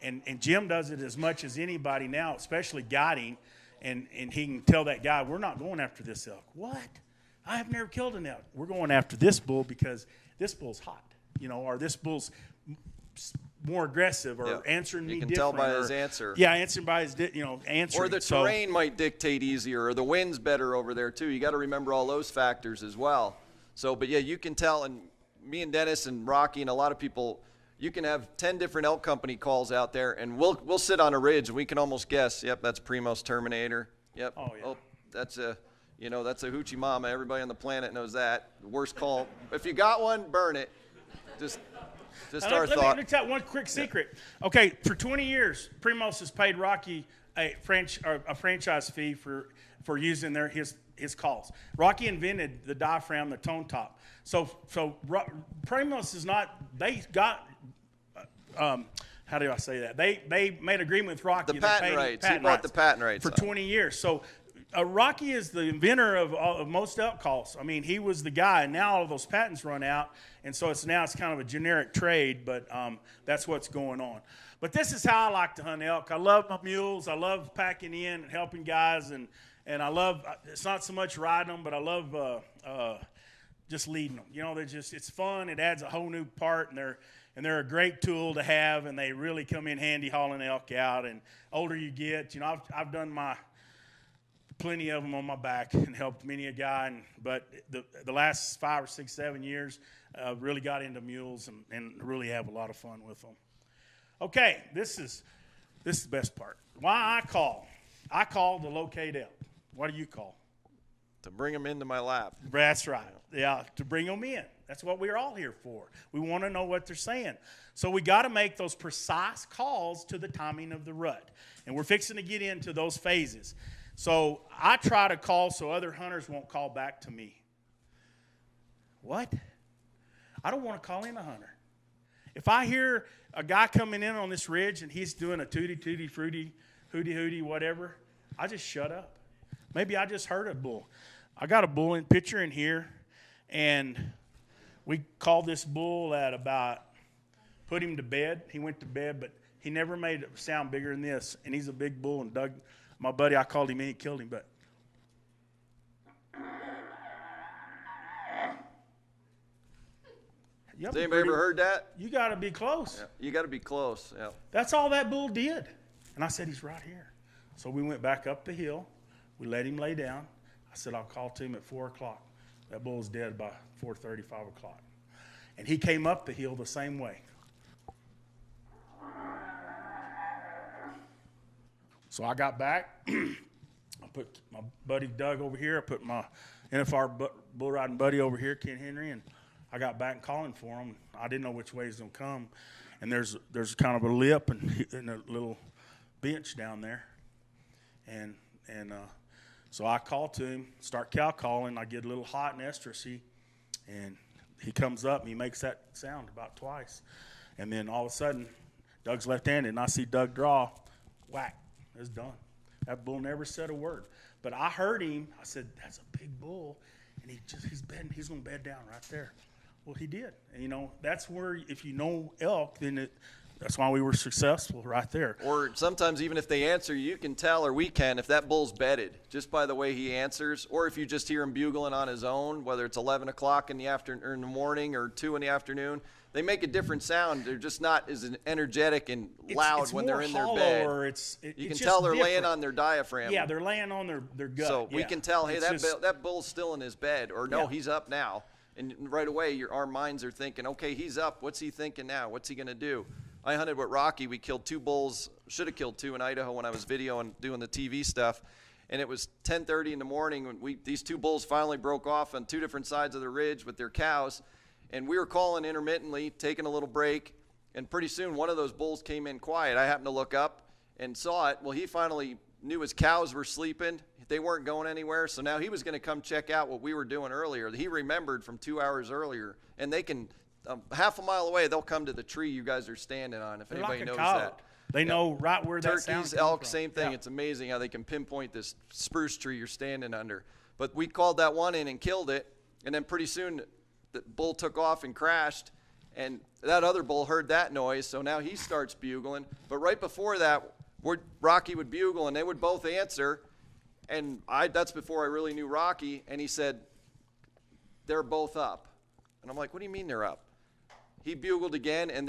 and Jim does it as much as anybody now, especially guiding, and he can tell that guy, we're not going after this elk. What? I have never killed an elk. We're going after this bull because this bull's hot, or this bull's more aggressive or answering me different. You can tell by his answer. Yeah, answering by his, answering. Or the terrain might dictate easier, or the wind's better over there too. You got to remember all those factors as well. So, but yeah, you can tell, and me and Dennis and Rocky and a lot of people, you can have 10 different elk company calls out there, and we'll sit on a ridge and we can almost guess. Yep, that's Primos Terminator. Yep. Oh yeah. Oh, that's a hoochie mama. Everybody on the planet knows that. The worst call. If you got one, burn it. Just our thought. Let me tell you one quick secret. Yeah. Okay, for 20 years, Primos has paid Rocky a franchise fee for using his calls. Rocky invented the diaphragm, the tone top. So Primos is not. They got. How do I say that? They made agreement with Rocky. The patent rights. He bought the patent rights for 20 years. So. Rocky is the inventor of most elk calls. I mean, he was the guy, and now all of those patents run out, and so it's kind of a generic trade, but that's what's going on. But this is how I like to hunt elk. I love my mules. I love packing in and helping guys, and I love, it's not so much riding them, but I love just leading them. It's fun. It adds a whole new part, and they're a great tool to have, and they really come in handy hauling elk out. And older you get, I've done plenty of them on my back and helped many a guy. But the last 5 or 6, 7 years, really got into mules and really have a lot of fun with them. Okay, this is the best part. Why I call? I call to locate elk. What do you call? To bring them into my lap. That's right. Yeah, to bring them in. That's what we're all here for. We want to know what they're saying. So we got to make those precise calls to the timing of the rut. And we're fixing to get into those phases. So I try to call so other hunters won't call back to me. What? I don't want to call in a hunter. If I hear a guy coming in on this ridge and he's doing a tooty, fruity, hooty, whatever, I just shut up. Maybe I just heard a bull. I got a bull in picture in here, and we called this bull at about, put him to bed. He went to bed, but he never made a sound bigger than this, and he's a big bull, and Doug, my buddy, I called him in, he killed him, but. Has anybody ever heard that? You got to be close. Yeah, you got to be close, yeah. That's all that bull did. And I said, he's right here. So we went back up the hill. We let him lay down. I said, I'll call to him at 4 o'clock. That bull was dead by 4:30, 5 o'clock. And he came up the hill the same way. So I got back. I put my buddy Doug over here. I put my NFR bull riding buddy over here, Ken Henry, and I got back and calling for him. I didn't know which way he's going to come. And there's kind of a lip and a little bench down there. And so I call to him, start cow calling. I get a little hot and estrusy, and he comes up and he makes that sound about twice. And then all of a sudden, Doug's left-handed, and I see Doug draw, whack. It's done. That bull never said a word. But I heard him. I said, that's a big bull. And he's going to bed down right there. Well, he did. And, that's where, if you know elk, then That's why we were successful right there. Or sometimes even if they answer, you can tell, or we can, if that bull's bedded just by the way he answers, or if you just hear him bugling on his own, whether it's 11 o'clock in the afternoon or in the morning or 2 in the afternoon, they make a different sound. They're just not as energetic and loud it's when they're in their hollow, bed. or You it's can just tell they're different. laying on their diaphragm. Yeah, they're laying on their gut. So we Yeah. can tell, hey, It's that bull's still in his bed, or no, Yeah. he's up now. And right away, our minds are thinking, okay, he's up. What's he thinking now? What's he going to do? I hunted with Rocky. We killed 2 bulls. Should have killed 2 in Idaho when I was videoing, doing the TV stuff. And it was 10:30 in the morning when these 2 bulls finally broke off on 2 different sides of the ridge with their cows. And we were calling intermittently, taking a little break. And pretty soon, one of those bulls came in quiet. I happened to look up and saw it. Well, he finally knew his cows were sleeping. They weren't going anywhere, so now he was going to come check out what we were doing earlier. He remembered from 2 hours earlier, and they can, half a mile away, they'll come to the tree you guys are standing on, if They're anybody like a knows cow. that. They know right where that sound Turkeys, comes elk, from. same thing. Yeah. It's amazing how they can pinpoint this spruce tree you're standing under. But we called that one in and killed it, and then pretty soon the bull took off and crashed, and that other bull heard that noise, so now he starts bugling. But right before that, Rocky would bugle, and they would both answer. And that's before I really knew Rocky, and he said, they're both up. And I'm like, what do you mean they're up? He bugled again, and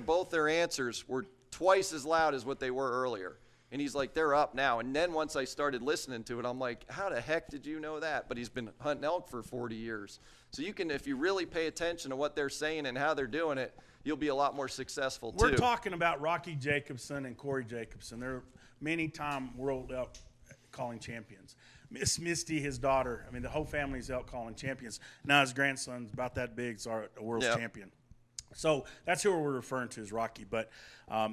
both their answers were twice as loud as what they were earlier. And he's like, they're up now. And then once I started listening to it, I'm like, how the heck did you know that? But he's been hunting elk for 40 years. So you can, if you really pay attention to what they're saying and how they're doing it, you'll be a lot more successful too. We're talking about Rocky Jacobson and Corey Jacobson. They're many-time world elk calling champions. Miss Misty, his daughter, I mean, the whole family's elk calling champions. Now his grandson's about that big, is a world champion. So that's who we're referring to as Rocky, but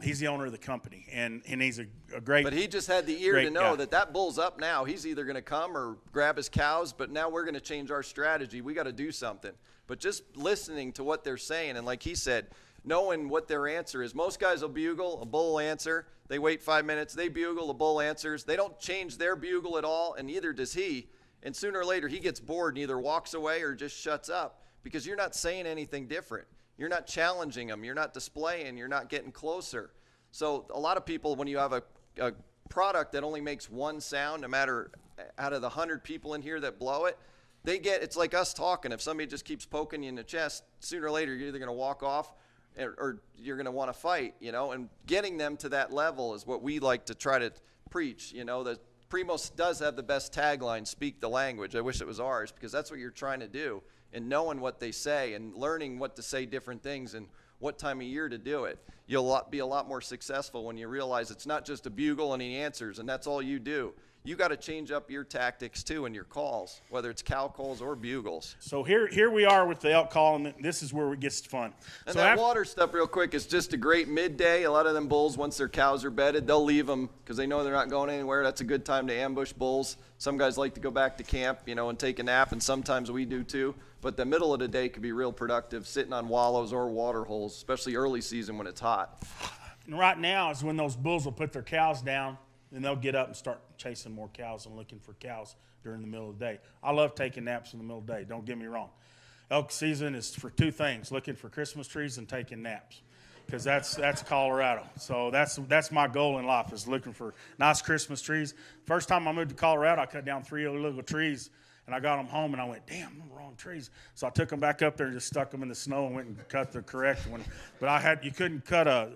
he's the owner of the company, and he's a great. But he just had the ear to know guy. that bull's up now. He's either going to come or grab his cows, but now we're going to change our strategy. We got to do something. But just listening to what they're saying, and like he said, knowing what their answer is. Most guys will bugle, a bull will answer. They wait 5 minutes, they bugle, a bull answers. They don't change their bugle at all, and neither does he. And sooner or later, he gets bored and either walks away or just shuts up because you're not saying anything different. You're not challenging them. You're not displaying. You're not getting closer. So a lot of people, when you have a product that only makes one sound, no matter out of the 100 people in here that blow it, it's like us talking. If somebody just keeps poking you in the chest, sooner or later you're either going to walk off or you're going to want to fight, and getting them to that level is what we like to try to preach. The Primos does have the best tagline, speak the language. I wish it was ours because that's what you're trying to do. And knowing what they say and learning what to say different things and what time of year to do it. You'll be a lot more successful when you realize it's not just a bugle and he answers and that's all you do. You got to change up your tactics too and your calls, whether it's cow calls or bugles. So here we are with the elk call, and this is where it gets fun. And so that water stuff real quick is just a great midday. A lot of them bulls, once their cows are bedded, they'll leave them because they know they're not going anywhere. That's a good time to ambush bulls. Some guys like to go back to camp, and take a nap, and sometimes we do too. But the middle of the day could be real productive, sitting on wallows or water holes, especially early season when it's hot. And right now is when those bulls will put their cows down, and they'll get up and start chasing more cows and looking for cows during the middle of the day. I love taking naps in the middle of the day, don't get me wrong. Elk season is for 2 things, looking for Christmas trees and taking naps, because that's Colorado. So that's my goal in life, is looking for nice Christmas trees. First time I moved to Colorado, I cut down 3 illegal trees, and I got them home, and I went, damn, I'm the wrong trees. So I took them back up there and just stuck them in the snow and went and cut the correct one. But you couldn't cut a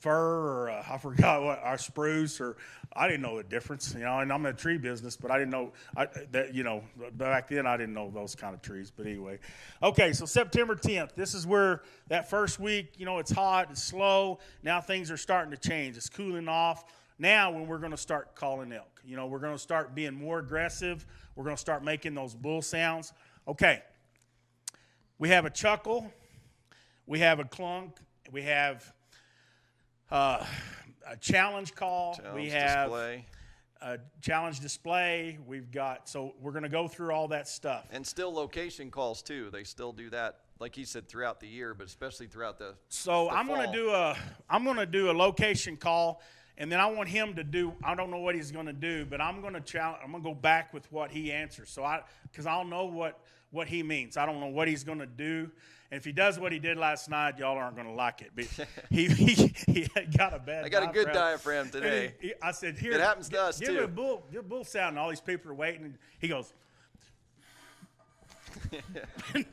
fir or I forgot what, or spruce, or I didn't know the difference, and I'm in the tree business, but I didn't know back then I didn't know those kind of trees. But anyway, okay, so September 10th, this is where that first week, it's hot, it's slow. Now things are starting to change. It's cooling off. Now when we're going to start calling elk, we're going to start being more aggressive. We're going to start making those bull sounds. Okay, we have a chuckle, we have a clunk, we have a challenge call. We have display. A challenge display. We've got, so we're going to go through all that stuff. And still location calls too. They still do that, like he said, throughout the year, but especially throughout the So the I'm fall. going to do a location call, And then I want him to do, I don't know what he's going to do, but I'm going to go back with what he answers. So because I'll know what he means. I don't know what he's going to do. And if he does what he did last night, y'all aren't going to like it. But he got a bad diaphragm. I got a good diaphraham today. I said, here. It happens to us, give too. Give a bull sound. And all these people are waiting. And he goes,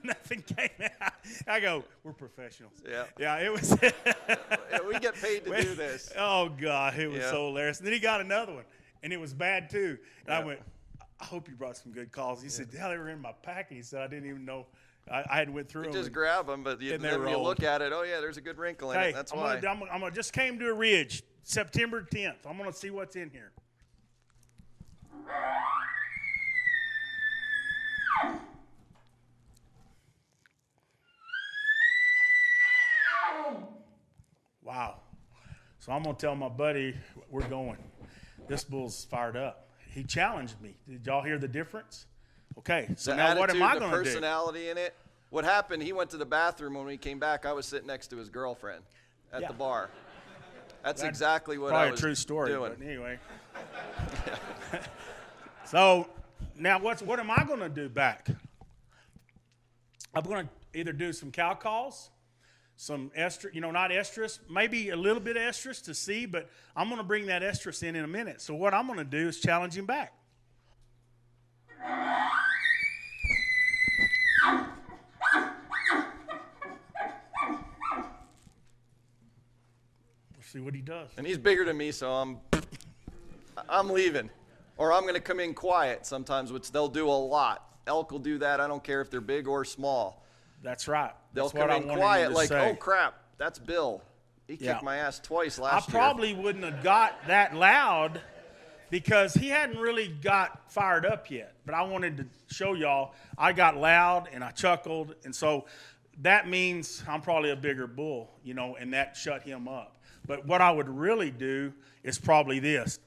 nothing came out. I go, we're professionals. Yeah. Yeah, it was. Yeah, we get paid to do this. Oh, God, it was so hilarious. And then he got another one, and it was bad, too. And I went, I hope you brought some good calls. He said, yeah, they were in my pack. And he said, I didn't even know. I hadn't went through them. Just grab them, but then you look at it, oh, yeah, there's a good wrinkle in it. That's why. I just came to a ridge, September 10th. I'm going to see what's in here. Wow. So I'm going to tell my buddy we're going. This bull's fired up. He challenged me. Did y'all hear the difference? Okay. So now what am I going to do? The personality in it. What happened, he went to the bathroom. When we came back, I was sitting next to his girlfriend at the bar. That's exactly what I was doing. Probably a true story, doing. But anyway. So now what am I going to do back? I'm going to either do some cow calls, some estrus, not estrus, maybe a little bit of estrus to see, but I'm going to bring that estrus in a minute. So what I'm going to do is challenge him back. We'll see what he does. And he's bigger than me, so I'm leaving. Or I'm going to come in quiet sometimes, which they'll do a lot. Elk will do that. I don't care if they're big or small. That's right. They'll come in quiet like, oh, crap, that's Bill. He kicked my ass twice last year. I probably wouldn't have got that loud because he hadn't really got fired up yet. But I wanted to show y'all I got loud and I chuckled. And so that means I'm probably a bigger bull, and that shut him up. But what I would really do is probably this.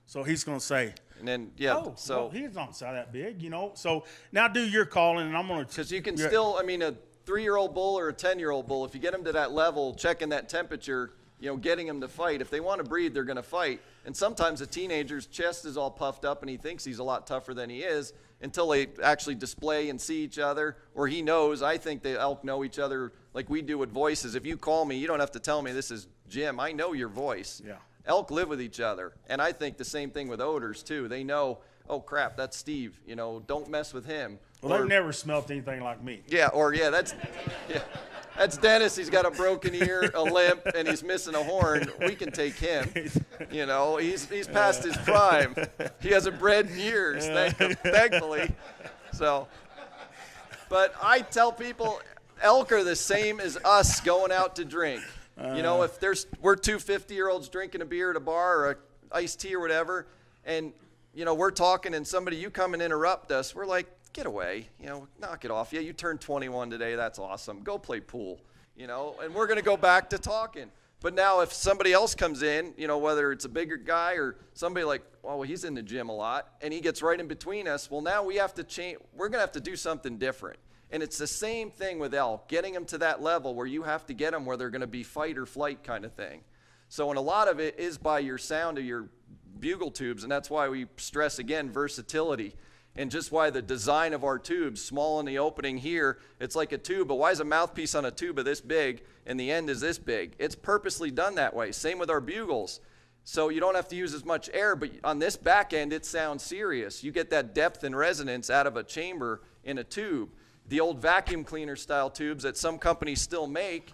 So he's going to say, and then, well, he's not that big, So now do your calling, and I'm going to. Because you can still, a 3-year-old bull or a 10-year-old bull, if you get them to that level, checking that temperature, getting them to fight. If they want to breed, they're going to fight. And sometimes a teenager's chest is all puffed up, and he thinks he's a lot tougher than he is until they actually display and see each other, or he knows. I think the elk know each other like we do with voices. If you call me, you don't have to tell me this is Jim. I know your voice. Yeah. Elk live with each other, and I think the same thing with odors too. They know, oh crap, that's Steve. Don't mess with him. Well, they've never smelled anything like me. That's Dennis. He's got a broken ear, a limp, and he's missing a horn. We can take him. He's past his prime. He hasn't bred in years, thankfully. So, but I tell people, elk are the same as us going out to drink. If we're two 50-year-olds drinking a beer at a bar or a iced tea or whatever, and we're talking and you come and interrupt us, we're like, get away, knock it off. Yeah, you turned 21 today. That's awesome. Go play pool, and we're going to go back to talking. But now if somebody else comes in, whether it's a bigger guy or somebody like, well, he's in the gym a lot, and he gets right in between us, well, now we have to change. We're going to have to do something different. And it's the same thing with elk, getting them to that level where you have to get them where they're going to be fight or flight kind of thing. So, and a lot of it is by your sound of your bugle tubes, and that's why we stress, again, versatility. And just why the design of our tubes, small in the opening here, it's like a tube, but why is a mouthpiece on a tuba this big and the end is this big? It's purposely done that way. Same with our bugles. So you don't have to use as much air, but on this back end, it sounds serious. You get that depth and resonance out of a chamber in a tube. The old vacuum cleaner style tubes that some companies still make,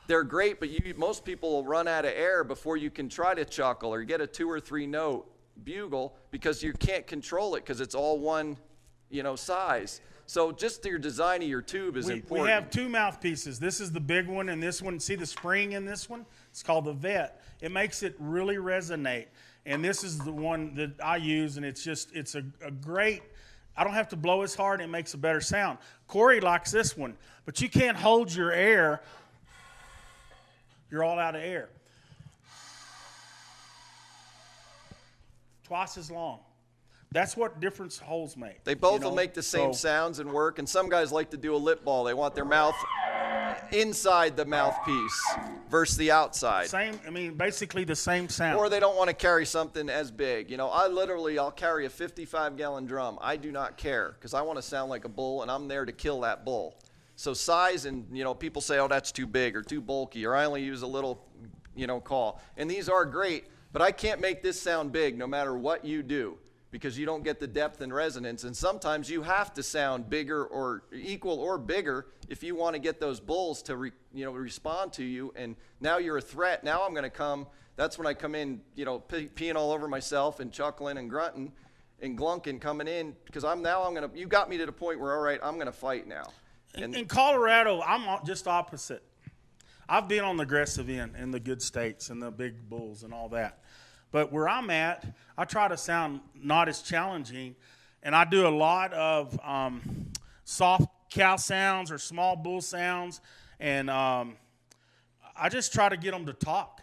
they're great, but most people will run out of air before you can try to chuckle or get a 2 or 3 note bugle because you can't control it because it's all one, size. So just your design of your tube is important. We have 2 mouthpieces. This is the big one, and this one, see the spring in this one? It's called the Vet. It makes it really resonate. And this is the one that I use, and it's a great, I don't have to blow as hard, and it makes a better sound. Corey likes this one, but you can't hold your air. You're all out of air. Twice as long. That's what different holes make. They both will make the same sounds and work, and some guys like to do a lip ball. They want their mouth inside the mouthpiece versus the outside. Basically the same sound. Or they don't want to carry something as big. I'll carry a 55-gallon drum. I do not care because I want to sound like a bull, and I'm there to kill that bull. So size and, people say, oh, that's too big or too bulky, or I only use a little, call. And these are great, but I can't make this sound big no matter what you do, because you don't get the depth and resonance. And sometimes you have to sound bigger or equal or bigger if you want to get those bulls to respond to you. And now you're a threat. Now I'm going to come. That's when I come in, peeing all over myself and chuckling and grunting and glunking coming in, because you got me to the point where, all right, I'm going to fight now. In Colorado, I'm just opposite. I've been on the aggressive end in the good states and the big bulls and all that. But where I'm at, I try to sound not as challenging, and I do a lot of soft cow sounds or small bull sounds, and I just try to get them to talk,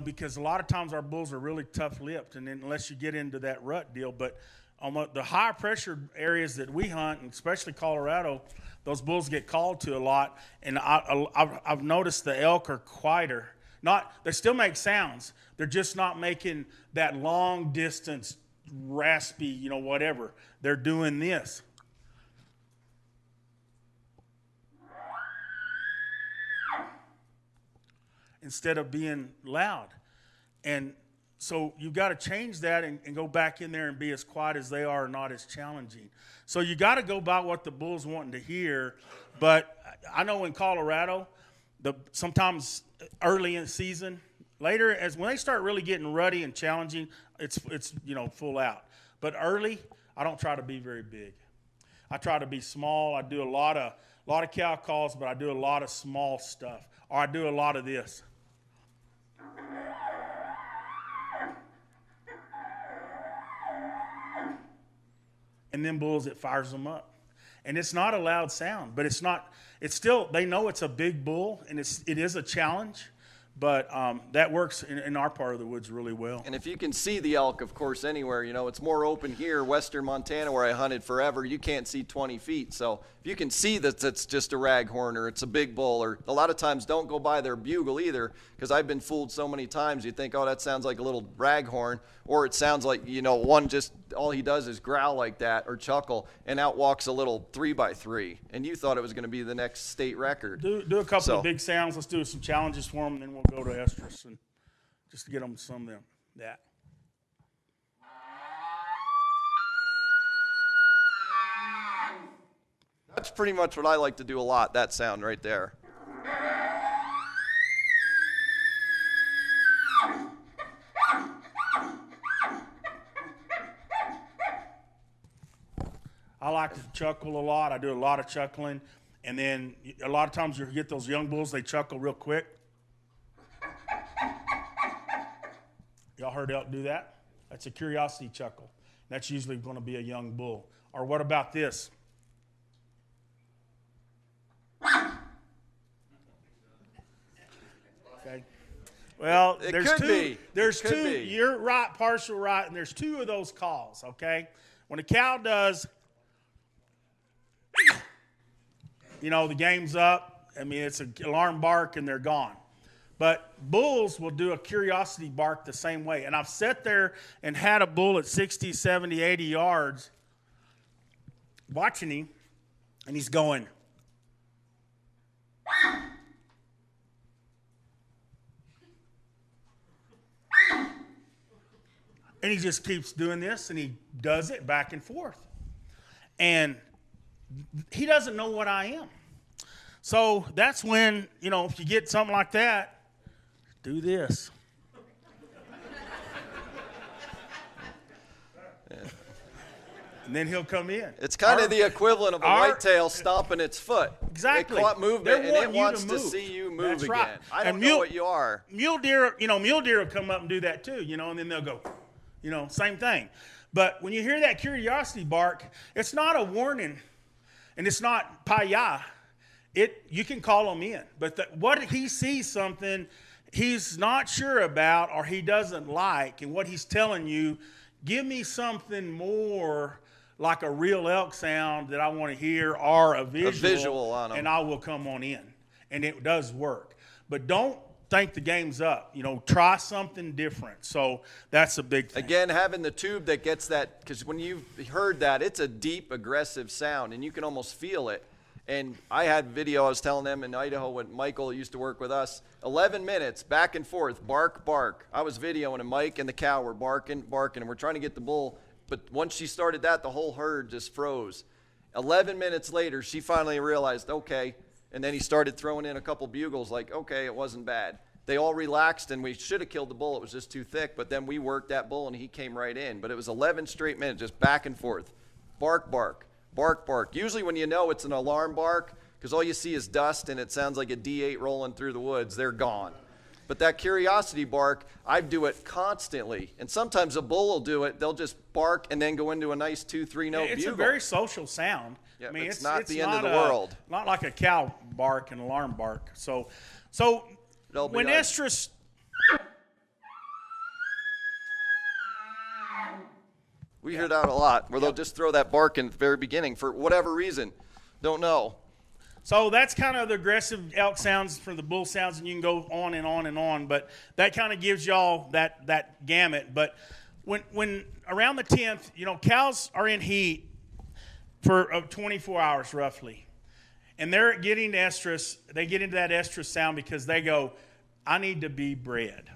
because a lot of times our bulls are really tough-lipped, and then unless you get into that rut deal. But on the higher pressure areas that we hunt, and especially Colorado, those bulls get called to a lot, and I've noticed the elk are quieter. They still make sounds. They're just not making that long distance, raspy, whatever. They're doing this. Instead of being loud. And so you've got to change that and go back in there and be as quiet as they are, not as challenging. So you got to go by what the bull's wanting to hear. But I know in Colorado, sometimes early in the season, later, when they start really getting ruddy and challenging, it's full out. But early, I don't try to be very big. I try to be small. I do a lot of cow calls, but I do a lot of small stuff. Or I do a lot of this. And then bulls, it fires them up. And it's not a loud sound, but it's still, they know it's a big bull, and it is a challenge. But that works in our part of the woods really well. And if you can see the elk, of course, anywhere, it's more open here, western Montana, where I hunted forever. You can't see 20 feet. So if you can see that it's just a raghorn or it's a big bull, or a lot of times don't go by their bugle either, because I've been fooled so many times. You think, oh, that sounds like a little raghorn, or it sounds like, one just all he does is growl like that or chuckle, and out walks a little 3x3, and you thought it was going to be the next state record. Do a couple of big sounds. Let's do some challenges for them, and then we'll go to estrus and just to get them some of them. That. That's pretty much what I like to do a lot, that sound right there. I like to chuckle a lot. I do a lot of chuckling. And then a lot of times you get those young bulls, they chuckle real quick. Y'all heard elk do that? That's a curiosity chuckle. That's usually going to be a young bull. Or what about this? Okay. Well, there's two. There's two. You're right, partial right, and there's two of those calls, okay? When a cow does, the game's up. It's an alarm bark and they're gone. But bulls will do a curiosity bark the same way. And I've sat there and had a bull at 60, 70, 80 yards watching him, and he's going. And he just keeps doing this, and he does it back and forth. And he doesn't know what I am. So that's when, if you get something like that, do this. And then he'll come in. It's kind of the equivalent of a whitetail stomping its foot. Exactly. It caught movement, and it wants to see you move That's again. right. I don't know what you are. Mule deer will come up and do that too, and then they'll go, same thing. But when you hear that curiosity bark, it's not a warning, and it's not paya. You can call him in. But what he sees something he's not sure about or he doesn't like, and what he's telling you, Give me something more like a real elk sound that I want to hear, or a visual on them, and I will come on in. And it does work. But don't think the game's up. Try something different. So that's a big thing. Again, having the tube that gets that, because when you've heard that, it's a deep, aggressive sound, and you can almost feel it. And I had video, I was telling them in Idaho when Michael used to work with us, 11 minutes, back and forth, bark, bark. I was videoing, and Mike and the cow were barking, and we're trying to get the bull. But once she started that, the whole herd just froze. 11 minutes later, she finally realized, okay. And then he started throwing in a couple bugles like, okay, it wasn't bad. They all relaxed, and we should have killed the bull. It was just too thick. But then we worked that bull, and he came right in. But it was 11 straight minutes, just back and forth. Bark, bark. Bark, bark. Usually when you know it's an alarm bark, because all you see is dust and it sounds like a D8 rolling through the woods, they're gone. But that curiosity bark, I do it constantly. And sometimes a bull will do it. They'll just bark and then go into a nice 2-3 note It's bugle. a very social sound. Yeah, I mean, it's not the end of the world. Not like a cow bark, an alarm bark. So when estrus... We hear that a lot, where they'll just throw that bark in at the very beginning for whatever reason. Don't know. So that's kind of the aggressive elk sounds from the bull sounds, and you can go on and on and on. But that kind of gives y'all that gamut. But when around the 10th, cows are in heat for 24 hours roughly. And they're getting to estrus. They get into that estrus sound because they go, I need to be bred.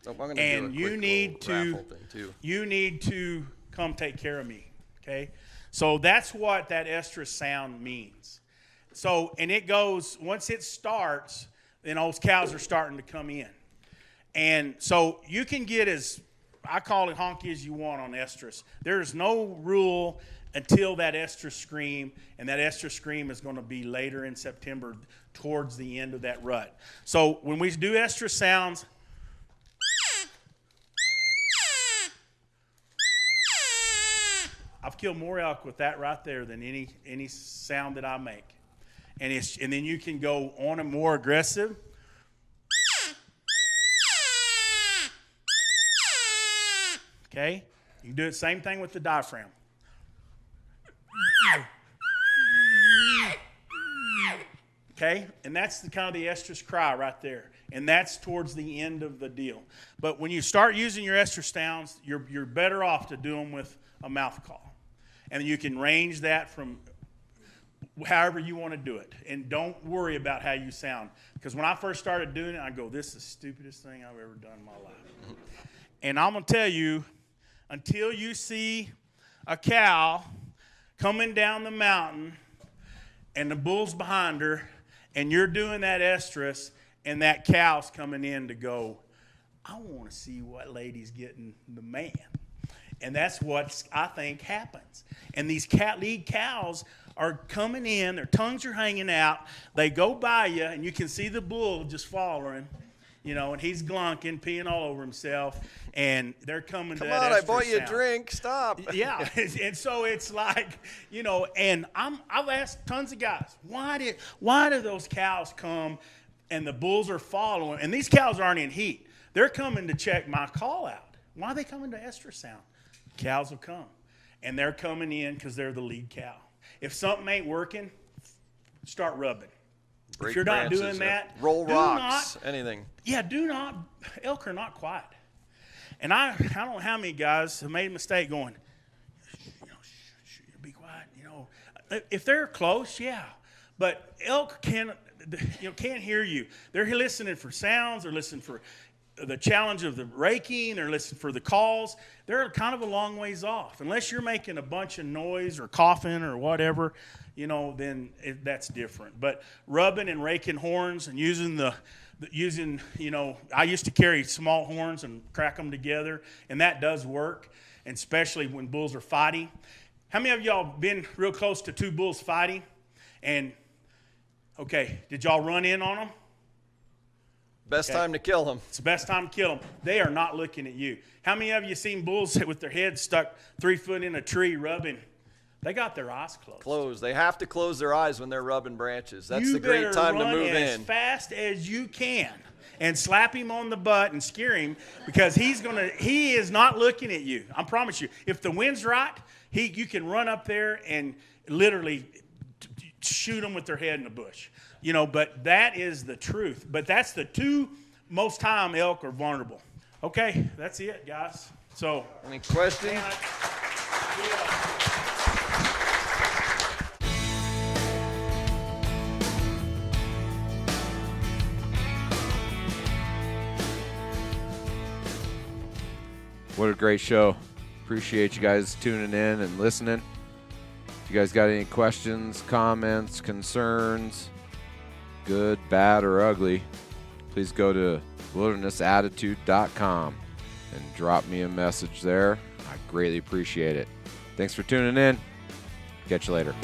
So I'm gonna And do a quick raffle thing too. You need to come take care of me, okay? So that's what that estrus sound means. So, and it goes, once it starts, then those cows are starting to come in. And so you can get as, I call it honky as you want on estrus. There's no rule until that estrus scream, and that estrus scream is going to be later in September towards the end of that rut. So when we do estrus sounds, I've killed more elk with that right there than any sound that I make. And then you can go on a more aggressive. Okay? You can do the same thing with the diaphragm. Okay? And that's kind of the estrus cry right there. And that's towards the end of the deal. But when you start using your estrus sounds, you're better off to do them with a mouth call. And you can range that from however you want to do it. And don't worry about how you sound. Because when I first started doing it, I go, this is the stupidest thing I've ever done in my life. And I'm going to tell you, until you see a cow coming down the mountain and the bull's behind her, and you're doing that estrus, and that cow's coming in to go, I want to see what lady's getting the man. And that's what I think happens. And these lead cows are coming in, their tongues are hanging out, they go by you, and you can see the bull just following, and he's glunking, peeing all over himself, and they're coming to that Come on, I estrus bought you a sound. drink, stop. Yeah, and so it's like, and I've asked tons of guys, why do those cows come and the bulls are following, and these cows aren't in heat. They're coming to check my call out. Why are they coming to estrus sound? Cows will come, and they're coming in because they're the lead cow. If something ain't working, start rubbing. Break if you're not branches, doing that, roll rocks, anything. Yeah, elk are not quiet. And I don't know how many guys have made a mistake going, be quiet. If they're close, yeah. But elk can't hear you. They're listening for sounds. They're listening for the challenge of the raking. They're listening for the calls. They're kind of a long ways off. Unless you're making a bunch of noise or coughing or whatever, then that's different. But rubbing and raking horns and using I used to carry small horns and crack them together, and that does work, and especially when bulls are fighting. How many of y'all been real close to two bulls fighting? And, okay, did y'all run in on them? Best time to kill them. It's the best time to kill them. They are not looking at you. How many of you seen bulls with their heads stuck 3 foot in a tree rubbing They got their eyes closed. Closed. They have to close their eyes when they're rubbing branches. That's the better great time to run move as in. fast as you can and slap him on the butt and scare him, because he is not looking at you. I promise you. If the wind's right, you can run up there and literally shoot them with their head in the bush. But that is the truth. But that's the two most time elk are vulnerable. Okay, that's it, guys. So, any questions? What a great show. Appreciate you guys tuning in and listening. If you guys got any questions, comments, concerns, good, bad, or ugly, please go to wildernessattitude.com and drop me a message there. I greatly appreciate it. Thanks for tuning in. Catch you later.